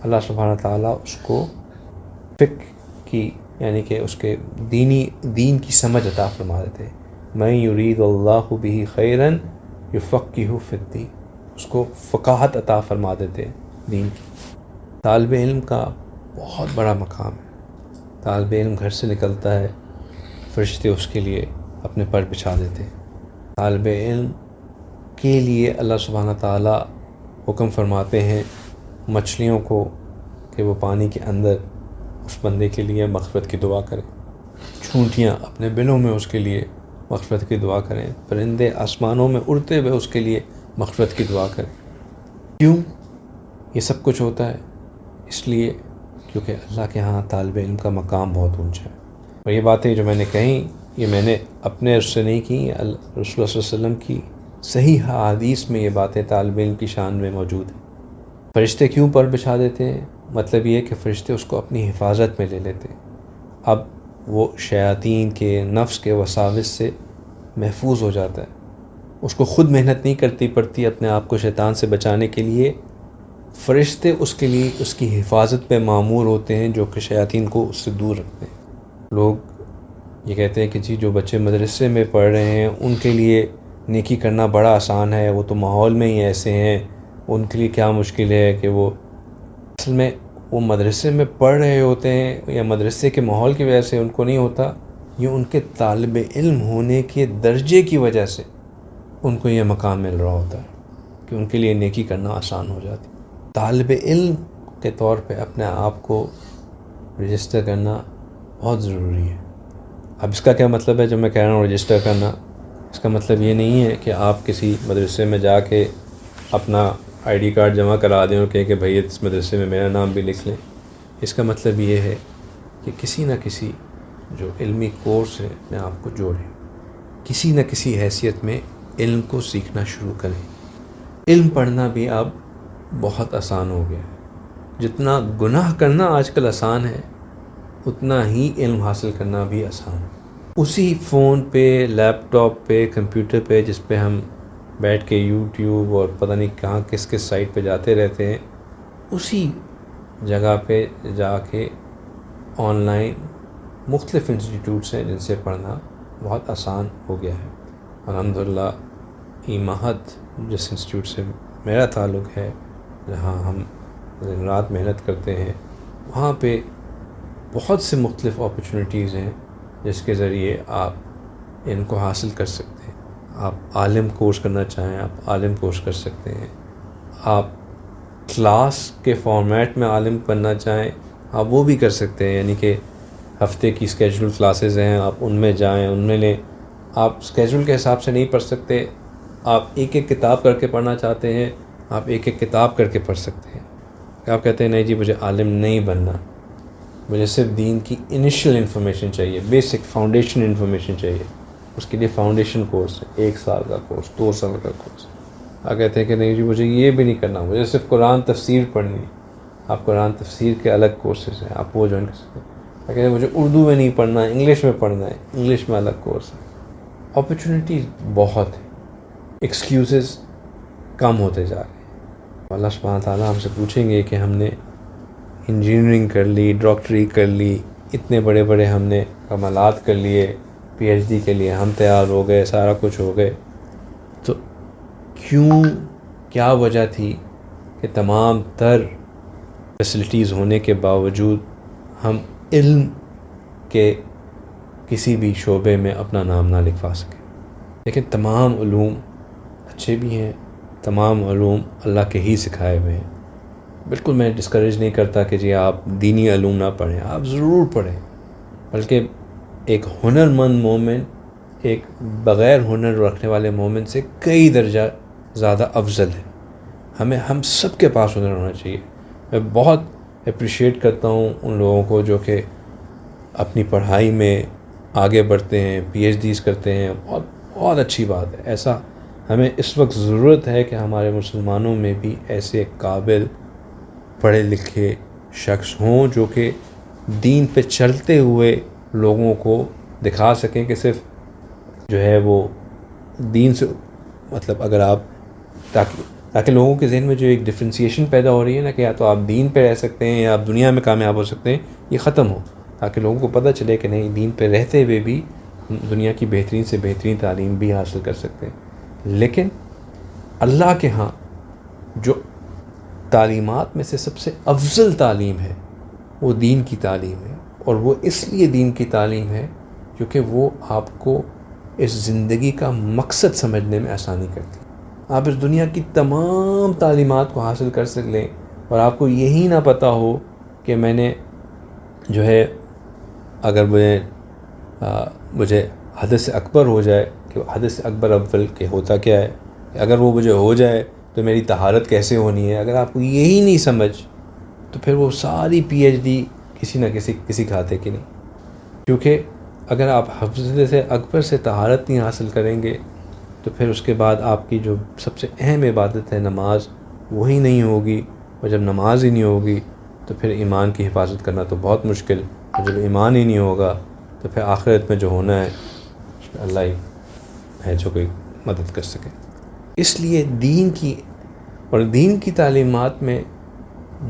اللہ سبحانہ تعالیٰ اس کو فقہ کی یعنی کہ اس کے دین کی سمجھ عطا فرما دیتے ہیں. مَن يُرِيدُ اللَّهُ بِهِ خَيْرًا يُفَقِّهُ فِي الدِّينِ, اس کو فقاہت عطا فرما دیتے ہیں دین کی. طالب علم کا بہت بڑا مقام ہے. طالب علم گھر سے نکلتا ہے فرشتے اس کے لیے اپنے پر بچھا دیتے ہیں. طالب علم کے لیے اللہ سبحانہ تعالیٰ حکم فرماتے ہیں مچھلیوں کو کہ وہ پانی کے اندر اس بندے کے لیے مغفرت کی دعا کریں. چونٹیاں اپنے بلوں میں اس کے لیے مغفرت کی دعا کریں. پرندے آسمانوں میں اڑتے ہوئے اس کے لیے مغفرت کی دعا کریں. کیوں یہ سب کچھ ہوتا ہے؟ اس لیے کیونکہ اللہ کے ہاں طالب علم کا مقام بہت اونچا ہے. اور یہ باتیں جو میں نے کہیں یہ میں نے اپنے اس سے نہیں کی, رسول اللہ صلی اللہ علیہ وسلم کی صحیح احادیث میں یہ باتیں طالب علم کی شان میں موجود ہیں. فرشتے کیوں پر بچھا دیتے ہیں؟ مطلب یہ کہ فرشتے اس کو اپنی حفاظت میں لے لیتے ہیں. اب وہ شیاطین کے نفس کے وساوس سے محفوظ ہو جاتا ہے. اس کو خود محنت نہیں کرتی پڑتی اپنے آپ کو شیطان سے بچانے کے لیے. فرشتے اس کے لیے اس کی حفاظت پہ مامور ہوتے ہیں جو کہ شیاطین کو اس سے دور رکھتے ہیں. لوگ یہ کہتے ہیں کہ جی جو بچے مدرسے میں پڑھ رہے ہیں ان کے لیے نیکی کرنا بڑا آسان ہے, وہ تو ماحول میں ہی ایسے ہیں, ان کے لیے کیا مشکل ہے کہ وہ اصل میں وہ مدرسے میں پڑھ رہے ہوتے ہیں یا مدرسے کے ماحول کی وجہ سے ان کو نہیں ہوتا, یہ ان کے طالب علم ہونے کے درجے کی وجہ سے ان کو یہ مقام مل رہا ہوتا ہے کہ ان کے لیے نیکی کرنا آسان ہو جاتی. طالب علم کے طور پہ اپنے آپ کو رجسٹر کرنا بہت ضروری ہے. اب اس کا کیا مطلب ہے جب میں کہہ رہا ہوں رجسٹر کرنا؟ اس کا مطلب یہ نہیں ہے کہ آپ کسی مدرسے میں جا کے اپنا آئی ڈی کارڈ جمع کرا دیں اور کہیں کہ بھائی اس مدرسے میں میرا نام بھی لکھ لیں. اس کا مطلب یہ ہے کہ کسی نہ کسی جو علمی کورس ہے اپنے آپ کو جوڑیں, کسی نہ کسی حیثیت میں علم کو سیکھنا شروع کریں. علم پڑھنا بھی اب بہت آسان ہو گیا ہے. جتنا گناہ کرنا آج کل آسان ہے اتنا ہی علم حاصل کرنا بھی آسان ہے. اسی فون پہ, لیپ ٹاپ پہ, کمپیوٹر پہ جس پہ ہم بیٹھ کے یوٹیوب اور پتہ نہیں کہاں کس کس سائٹ پہ جاتے رہتے ہیں, اسی جگہ پہ جا کے آن لائن مختلف انسٹیٹیوٹس ہیں جن سے پڑھنا بہت آسان ہو گیا ہے. الحمدللہ ایماہت جس انسٹیٹیوٹ سے میرا تعلق ہے, جہاں ہم دن رات محنت کرتے ہیں, وہاں پہ بہت سے مختلف اپرچونیٹیز ہیں جس کے ذریعے آپ ان کو حاصل کر سکتے ہیں. آپ عالم کورس کرنا چاہیں آپ عالم کورس کر سکتے ہیں. آپ کلاس کے فارمیٹ میں عالم بننا چاہیں آپ وہ بھی کر سکتے ہیں, یعنی کہ ہفتے کی اسکیجول کلاسز ہیں آپ ان میں جائیں, ان میں لیں. آپ اسکیجول کے حساب سے نہیں پڑھ سکتے, آپ ایک ایک کتاب کر کے پڑھنا چاہتے ہیں آپ ایک ایک کتاب کر کے پڑھ سکتے ہیں. آپ کہتے ہیں نہیں جی مجھے عالم نہیں بننا, مجھے صرف دین کی انیشیل انفارمیشن چاہیے، بیسک فاؤنڈیشن انفارمیشن چاہیے، اس کے لیے فاؤنڈیشن کورس ہے، 1 سال کا کورس، 2 سال کا کورس۔ آپ کہتے ہیں کہ نہیں جی مجھے یہ بھی نہیں کرنا، مجھے صرف قرآن تفسیر پڑھنی ہے۔ آپ قرآن تفسیر کے الگ کورسز ہیں، آپ وہ جوائن کر سکتے ہیں۔ آپ کہتے ہیں مجھے اردو میں نہیں پڑھنا ہے، انگلش میں پڑھنا ہے، انگلش میں الگ کورس ہے۔ اپرچونیٹیز بہت ہیں، ایکسکیوزز کم ہوتے جا رہے ہیں۔ اللہ سبحانہ تعالیٰ ہم سے پوچھیں گے کہ ہم نے انجینئرنگ کر لی، ڈاکٹری کر لی، اتنے بڑے بڑے ہم نے کمالات کر لیے، پی ایچ ڈی کے لیے ہم تیار ہو گئے، سارا کچھ ہو گئے، تو کیا وجہ تھی کہ تمام تر فیسلٹیز ہونے کے باوجود ہم علم کے کسی بھی شعبے میں اپنا نام نہ لکھوا سکیں؟ لیکن تمام علوم اچھے بھی ہیں، تمام علوم اللہ کے ہی سکھائے ہوئے ہیں۔ بالکل میں ڈسکریج نہیں کرتا کہ جی آپ دینی علوم نہ پڑھیں، آپ ضرور پڑھیں، بلکہ ایک ہنر مند مومن ایک بغیر ہنر رکھنے والے مومن سے کئی درجہ زیادہ افضل ہے۔ ہم سب کے پاس ہنر ہونا چاہیے۔ میں بہت اپریشیٹ کرتا ہوں ان لوگوں کو جو کہ اپنی پڑھائی میں آگے بڑھتے ہیں، پی ایچ ڈیز کرتے ہیں، بہت اچھی بات ہے۔ ایسا ہمیں اس وقت ضرورت ہے کہ ہمارے مسلمانوں میں بھی ایسے قابل پڑھے لکھے شخص ہوں جو کہ دین پہ چلتے ہوئے لوگوں کو دکھا سکیں کہ صرف جو ہے وہ دین سے مطلب اگر آپ تاکہ لوگوں کے ذہن میں جو ایک ڈفرینسیشن پیدا ہو رہی ہے نا کہ یا تو آپ دین پہ رہ سکتے ہیں یا آپ دنیا میں کامیاب ہو سکتے ہیں، یہ ختم ہو، تاکہ لوگوں کو پتہ چلے کہ نہیں دین پہ رہتے ہوئے بھی دنیا کی بہترین سے بہترین تعلیم بھی حاصل کر سکتے ہیں۔ لیکن اللہ کے ہاں جو تعلیمات میں سے سب سے افضل تعلیم ہے وہ دین کی تعلیم ہے، اور وہ اس لیے دین کی تعلیم ہے کیونکہ وہ آپ کو اس زندگی کا مقصد سمجھنے میں آسانی کرتی ہے۔ آپ اس دنیا کی تمام تعلیمات کو حاصل کر لیں اور آپ کو یہی نہ پتہ ہو کہ میں نے جو ہے اگر مجھے حدث اکبر ہو جائے کہ حدث اکبر اول کہ ہوتا کیا ہے، اگر وہ مجھے ہو جائے تو میری طہارت کیسے ہونی ہے، اگر آپ کو یہی نہیں سمجھ تو پھر وہ ساری پی ایچ ڈی کسی نہ کسی کھاتے کی نہیں۔ کیونکہ اگر آپ حدث اکبر سے طہارت نہیں حاصل کریں گے تو پھر اس کے بعد آپ کی جو سب سے اہم عبادت ہے نماز، وہی نہیں ہوگی، اور جب نماز ہی نہیں ہوگی تو پھر ایمان کی حفاظت کرنا تو بہت مشکل، اور جب ایمان ہی نہیں ہوگا تو پھر آخرت میں جو ہونا ہے اللہ ہی ہے جو کوئی مدد کر سکے۔ اس لیے دین کی تعلیمات میں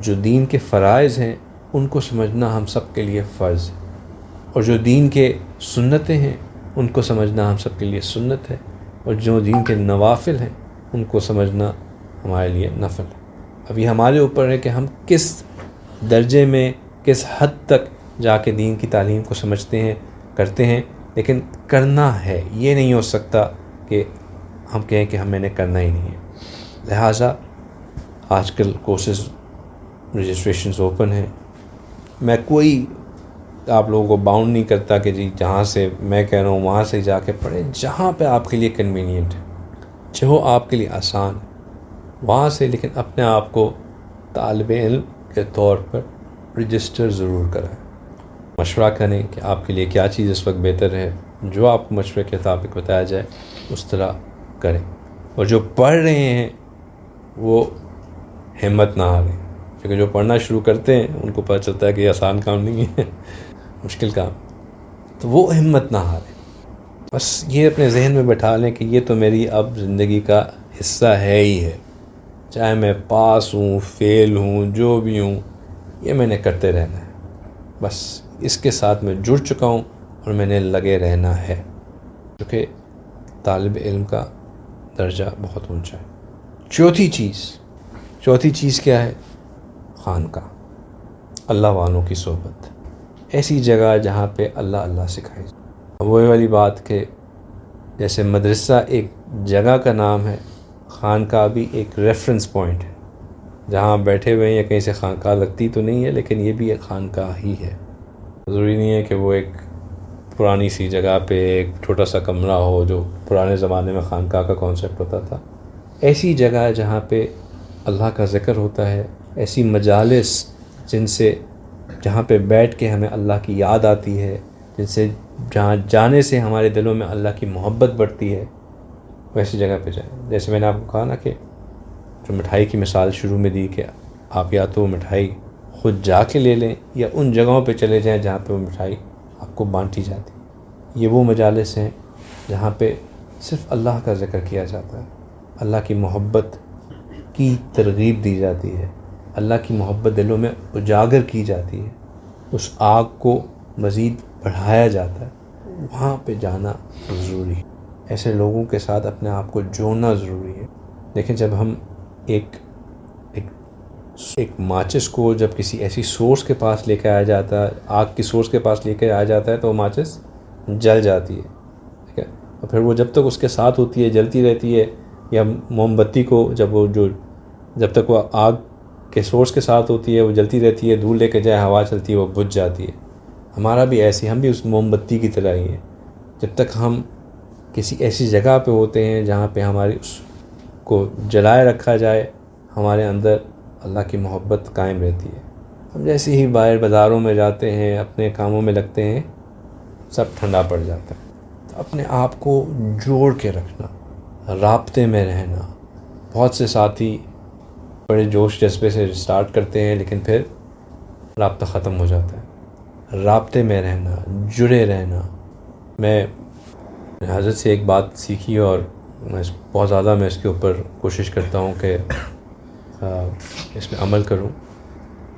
جو دین کے فرائض ہیں ان کو سمجھنا ہم سب کے لیے فرض ہے، اور جو دین کے سنتیں ہیں ان کو سمجھنا ہم سب کے لیے سنت ہے، اور جو دین کے نوافل ہیں ان کو سمجھنا ہمارے لیے نفل ہے۔ اب یہ ہمارے اوپر ہے کہ ہم کس درجے میں کس حد تک جا کے دین کی تعلیم کو سمجھتے ہیں، کرتے ہیں، لیکن کرنا ہے۔ یہ نہیں ہو سکتا کہ ہم کہیں کہ میں نے کرنا ہی نہیں ہے۔ لہٰذا آج کل کورسز رجسٹریشنز اوپن ہیں، میں کوئی آپ لوگوں کو باؤنڈ نہیں کرتا کہ جی جہاں سے میں کہہ رہا ہوں وہاں سے جا کے پڑھیں، جہاں پہ آپ کے لیے کنوینئنٹ ہے، جو آپ کے لیے آسان ہے وہاں سے، لیکن اپنے آپ کو طالب علم کے طور پر رجسٹر ضرور کرائیں، مشورہ کریں کہ آپ کے لیے کیا چیز اس وقت بہتر ہے، جو آپ کو مشورے کے مطابق بتایا جائے اس طرح کریں، اور جو پڑھ رہے ہیں وہ ہمت نہ ہاریں، کیونکہ جو پڑھنا شروع کرتے ہیں ان کو پتہ چلتا ہے کہ یہ آسان کام نہیں ہے، مشکل کام، تو وہ ہمت نہ ہاریں۔ بس یہ اپنے ذہن میں بٹھا لیں کہ یہ تو میری اب زندگی کا حصہ ہے ہی ہے، چاہے میں پاس ہوں فیل ہوں جو بھی ہوں، یہ میں نے کرتے رہنا ہے، بس اس کے ساتھ میں جڑ چکا ہوں اور میں نے لگے رہنا ہے، کیونکہ طالب علم کا درجہ بہت اونچا ہے۔ چوتھی چیز کیا ہے؟ خانقاہ، اللہ والوں کی صحبت، ایسی جگہ جہاں پہ اللہ سکھائے۔ وہ والی بات کہ جیسے مدرسہ ایک جگہ کا نام ہے، خانقاہ بھی ایک ریفرنس پوائنٹ ہے، جہاں بیٹھے ہوئے ہیں یا کہیں سے خانقاہ لگتی تو نہیں ہے، لیکن یہ بھی ایک خانقاہ ہی ہے۔ ضروری نہیں ہے کہ وہ ایک پرانی سی جگہ پہ ایک چھوٹا سا کمرہ ہو، جو پرانے زمانے میں خانقاہ کا کانسیپٹ ہوتا تھا۔ ایسی جگہ جہاں پہ اللہ کا ذکر ہوتا ہے، ایسی مجالس جن سے جہاں پہ بیٹھ کے ہمیں اللہ کی یاد آتی ہے، جہاں جانے سے ہمارے دلوں میں اللہ کی محبت بڑھتی ہے، ویسی جگہ پہ جائیں۔ جیسے میں نے آپ کو کہا نا کہ جو مٹھائی کی مثال شروع میں دی کہ آپ یا تو مٹھائی خود جا کے لے لیں یا ان جگہوں پہ چلے جائیں جہاں پہ وہ مٹھائی آپ کو بانٹی جاتی ہے۔ یہ وہ مجالس ہیں جہاں پہ صرف اللہ کا ذکر کیا جاتا ہے، اللہ کی محبت کی ترغیب دی جاتی ہے، اللہ کی محبت دلوں میں اجاگر کی جاتی ہے، اس آگ کو مزید بڑھایا جاتا ہے۔ وہاں پہ جانا ضروری ہے، ایسے لوگوں کے ساتھ اپنے آپ کو جوڑنا ضروری ہے۔ لیکن جب ہم ایک ماچس کو جب کسی ایسی سورس کے پاس لے کے آیا جاتا ہے، آگ کی سورس کے پاس لے کے آیا جاتا ہے، تو وہ ماچس جل جاتی ہے، ٹھیک ہے، اور پھر وہ جب تک اس کے ساتھ ہوتی ہے جلتی رہتی ہے، یا موم بتی کو جب تک وہ آگ کے سورس کے ساتھ ہوتی ہے وہ جلتی رہتی ہے، دور لے کے جائے ہوا چلتی ہے وہ بجھ جاتی ہے۔ ہمارا بھی ایسے، ہم بھی اس موم بتی کی طرح ہی ہیں، جب تک ہم کسی ایسی جگہ پہ ہوتے ہیں جہاں پہ ہماری اس کو جلائے رکھا جائے، ہمارے اندر اللہ کی محبت قائم رہتی ہے۔ ہم جیسے ہی باہر بازاروں میں جاتے ہیں، اپنے کاموں میں لگتے ہیں، سب ٹھنڈا پڑ جاتا ہے۔ تو اپنے آپ کو جوڑ کے رکھنا، رابطے میں رہنا۔ بہت سے ساتھی بڑے جوش جذبے سے اسٹارٹ کرتے ہیں لیکن پھر رابطہ ختم ہو جاتا ہے۔ رابطے میں رہنا، جڑے رہنا۔ میں حضرت سے ایک بات سیکھی اور بہت زیادہ میں اس کے اوپر کوشش کرتا ہوں کہ اس میں عمل کروں۔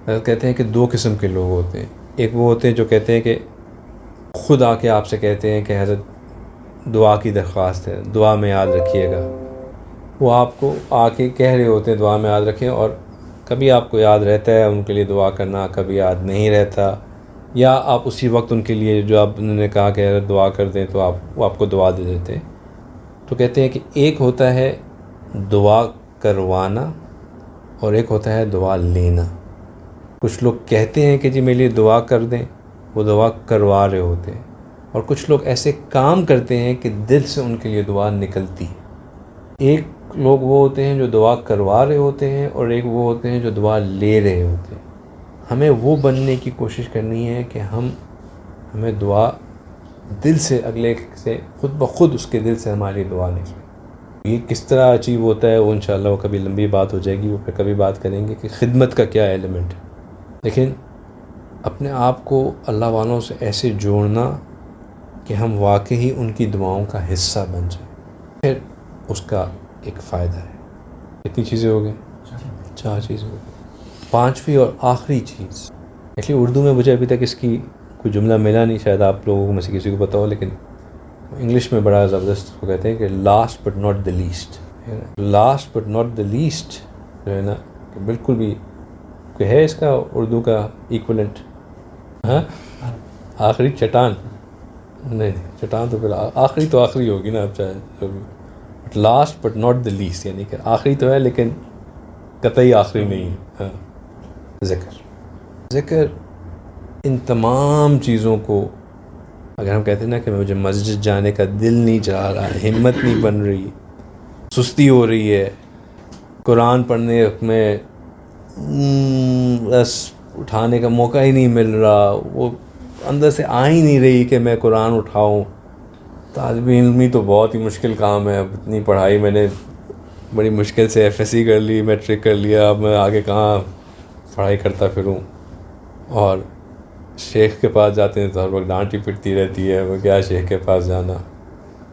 حضرت کہتے ہیں کہ دو قسم کے لوگ ہوتے ہیں، ایک وہ ہوتے ہیں جو کہتے ہیں کہ خود آ کے آپ سے کہتے ہیں کہ حضرت دعا کی درخواست ہے، دعا میں یاد رکھیے گا۔ وہ آپ کو آ کے کہہ رہے ہوتے ہیں دعا میں یاد رکھیں، اور کبھی آپ کو یاد رہتا ہے ان کے لیے دعا کرنا، کبھی یاد نہیں رہتا، یا آپ اسی وقت ان کے لیے جو آپ نے کہا کہ حضرت دعا کر دیں تو وہ آپ کو دعا دے دیتے ہیں۔ تو کہتے ہیں کہ ایک ہوتا ہے دعا کروانا اور ایک ہوتا ہے دعا لینا۔ کچھ لوگ کہتے ہیں کہ جی میرے لیے دعا کر دیں، وہ دعا کروا رہے ہوتے ہیں، اور کچھ لوگ ایسے کام کرتے ہیں کہ دل سے ان کے لیے دعا نکلتی ہے۔ ایک لوگ وہ ہوتے ہیں جو دعا کروا رہے ہوتے ہیں، اور ایک وہ ہوتے ہیں جو دعا لے رہے ہوتے ہیں۔ ہمیں وہ بننے کی کوشش کرنی ہے کہ ہمیں دعا دل سے، اگلے سے خود بخود اس کے دل سے ہماری دعا نکلے۔ یہ کس طرح اچیو ہوتا ہے وہ انشاءاللہ وہ کبھی لمبی بات ہو جائے گی، وہ پھر کبھی بات کریں گے کہ خدمت کا کیا ایلیمنٹ ہے۔ لیکن اپنے آپ کو اللہ والوں سے ایسے جوڑنا کہ ہم واقعی ان کی دعاؤں کا حصہ بن جائیں، پھر اس کا ایک فائدہ ہے۔ کتنی چیزیں ہو گئی؟ 4 چیزیں ہو گئی۔ 5ویں اور آخری چیز، ایکچولی اردو میں مجھے ابھی تک اس کی کوئی جملہ ملا نہیں، شاید آپ لوگوں میں سے کسی کو پتہ ہو، لیکن انگلش میں بڑا زبردست وہ کہتے ہیں کہ last but not the least. Last but not the least جو ہے نا، کہ بالکل بھی کہ ہے اس کا اردو کا ایکولنٹ؟ ہاں، آخری چٹان؟ نہیں، چٹان تو پھر آخری تو آخری ہوگی نا، اب چاہے جو بھی، but last but not the least, یعنی کہ آخری تو ہے لیکن قطعی آخری نہیں ہے۔ ہاں، ذکر ان تمام چیزوں کو، اگر ہم کہتے ہیں نا کہ مجھے مسجد جانے کا دل نہیں چاہ رہا، ہمت نہیں بن رہی، سستی ہو رہی ہے، قرآن پڑھنے میں بس اٹھانے کا موقع ہی نہیں مل رہا، وہ اندر سے آ ہی نہیں رہی کہ میں قرآن اٹھاؤں۔ طالب علمی تو بہت ہی مشکل کام ہے، اب اتنی پڑھائی میں نے بڑی مشکل سے FSC کر لی، میٹرک کر لیا، اب میں آگے کہاں پڑھائی کرتا پھروں، اور شیخ کے پاس جاتے ہیں تو ہر وقت ڈانٹ ہی پٹتی رہتی ہے، وہ کیا شیخ کے پاس جانا۔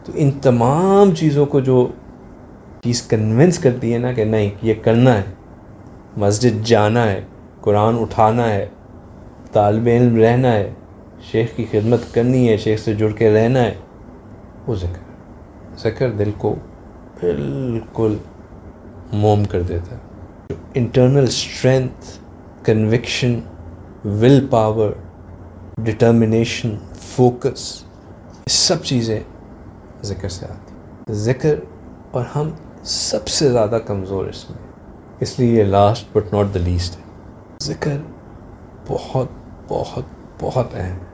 تو ان تمام چیزوں کو جو چیز کنونس کرتی ہے نا کہ نہیں یہ کرنا ہے، مسجد جانا ہے، قرآن اٹھانا ہے، طالب علم رہنا ہے، شیخ کی خدمت کرنی ہے، شیخ سے جڑ کے رہنا ہے، وہ ذکر دل کو بالکل موم کر دیتا ہے۔ جو internal strength, conviction, will power, determination, focus, سب چیزیں ذکر سے آتی۔ ذکر، اور ہم سب سے زیادہ کمزور اس میں، اس لیے یہ last but not the least ہے۔ ذکر بہت بہت بہت اہم ہے،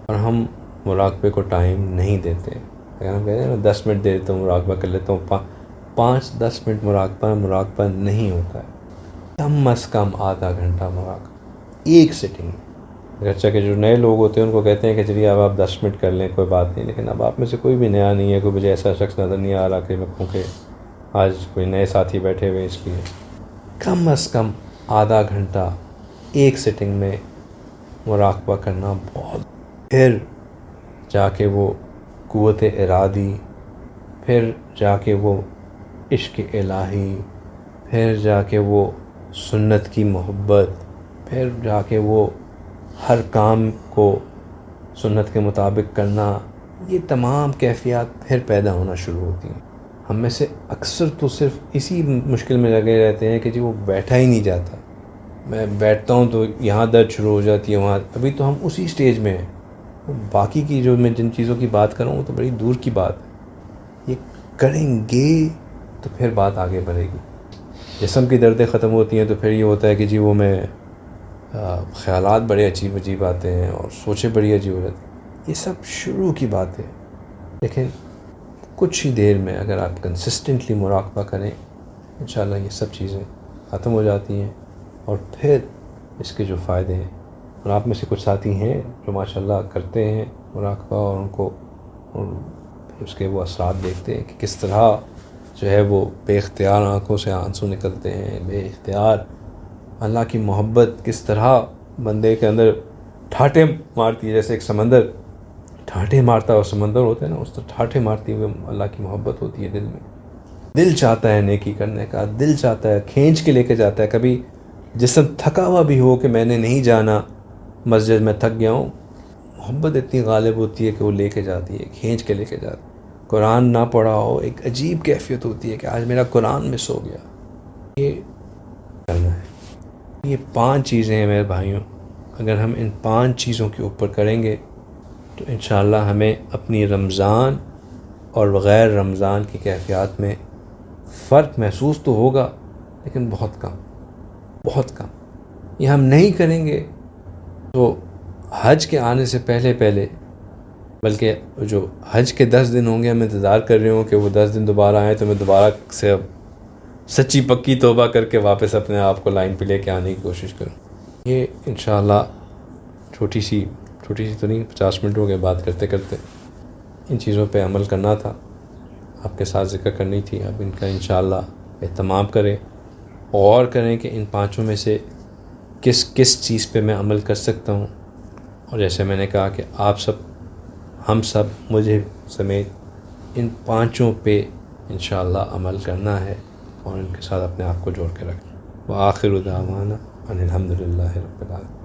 اور ہم مراقبے کو ٹائم نہیں دیتے۔ اگر ہم کہتے ہیں میں 10 منٹ دے دیتا ہوں مراقبہ کر لیتا ہوں، 5-10 منٹ مراقبہ نہیں ہوتا ہے، کم از کم آدھا گھنٹہ مراقبہ ایک سٹنگ میں۔ اچھا کہ جو نئے لوگ ہوتے ہیں ان کو کہتے ہیں کہ چلیے اب آپ 10 منٹ کر لیں کوئی بات نہیں، لیکن اب آپ میں سے کوئی بھی نیا نہیں ہے، کوئی مجھے ایسا شخص نظر نہیں آ رہا کہ میں کہوں کہ آج کوئی نئے ساتھی بیٹھے ہوئے، اس لیے کم از کم آدھا گھنٹہ ایک سٹنگ میں مراقبہ کرنا بہت، پھر جا کے وہ قوت ارادی، پھر جا کے وہ عشق الہی، پھر جا کے وہ سنت کی محبت، پھر جا کے وہ ہر کام کو سنت کے مطابق کرنا، یہ تمام کیفیات پھر پیدا ہونا شروع ہوتی ہیں۔ ہم میں سے اکثر تو صرف اسی مشکل میں لگے رہتے ہیں کہ جی وہ بیٹھا ہی نہیں جاتا، میں بیٹھتا ہوں تو یہاں درد شروع ہو جاتی ہے، وہاں، ابھی تو ہم اسی سٹیج میں ہیں۔ باقی کی جو میں جن چیزوں کی بات کروں وہ تو بڑی دور کی بات ہے، یہ کریں گے تو پھر بات آگے بڑھے گی۔ جسم کی دردیں ختم ہوتی ہیں تو پھر یہ ہوتا ہے کہ جی وہ میں خیالات بڑے عجیب عجیب آتے ہیں اور سوچیں بڑی عجیب ہو جاتی ہیں، یہ سب شروع کی بات ہے۔ لیکن کچھ ہی دیر میں اگر آپ کنسسٹنٹلی مراقبہ کریں، انشاءاللہ یہ سب چیزیں ختم ہو جاتی ہیں، اور پھر اس کے جو فائدے ہیں، اور آپ میں سے کچھ ساتھی ہیں جو ماشاءاللہ کرتے ہیں مراقبہ، اور ان کو اس کے وہ اثرات دیکھتے ہیں کہ کس طرح جو ہے وہ بے اختیار آنکھوں سے آنسو نکلتے ہیں، بے اختیار اللہ کی محبت کس طرح بندے کے اندر ٹھاٹھے مارتی ہے، جیسے ایک سمندر ٹھاٹھے مارتا ہوا سمندر ہوتا ہے نا، اس طرح ٹھاٹھے مارتی ہوئے اللہ کی محبت ہوتی ہے دل میں۔ دل چاہتا ہے نیکی کرنے کا، دل چاہتا ہے، کھینچ کے لے کے جاتا ہے۔ کبھی جسم تھکا ہوا بھی ہو کہ میں نے نہیں جانا مسجد میں، تھک گیا ہوں، محبت اتنی غالب ہوتی ہے کہ وہ لے کے جاتی ہے، کھینچ کے لے کے جاتی ہے۔ قرآن نہ پڑھا ہو، ایک عجیب کیفیت ہوتی ہے کہ آج میرا قرآن مس ہو گیا، یہ کرنا ہے۔ یہ 5 چیزیں ہیں میرے بھائیوں، اگر ہم ان 5 چیزوں کے اوپر کریں گے تو انشاءاللہ ہمیں اپنی رمضان اور غیر رمضان کی کیفیات میں فرق محسوس تو ہوگا، لیکن بہت کم، بہت کم۔ یہ ہم نہیں کریں گے تو حج کے آنے سے پہلے بلکہ جو حج کے 10 دن ہوں گے، ہم انتظار کر رہے ہوں کہ وہ 10 دن دوبارہ آئیں تو میں دوبارہ سے اب سچی پکی توبہ کر کے واپس اپنے آپ کو لائن پہ لے کے آنے کی کوشش کروں۔ یہ انشاءاللہ چھوٹی سی تو نہیں، 50 منٹ ہو گئے بات کرتے کرتے، ان چیزوں پہ عمل کرنا تھا، آپ کے ساتھ ذکر کرنی تھی۔ اب ان کا انشاءاللہ اہتمام کریں، اور کریں کہ ان 5 میں سے کس چیز پہ میں عمل کر سکتا ہوں، اور جیسے میں نے کہا کہ آپ سب، ہم سب، مجھے سمیت ان 5 پہ انشاءاللہ عمل کرنا ہے، اور ان کے ساتھ اپنے آپ کو جوڑ کے رکھنا۔ وآخر دعوانا ان الحمد للہ رب العالمین۔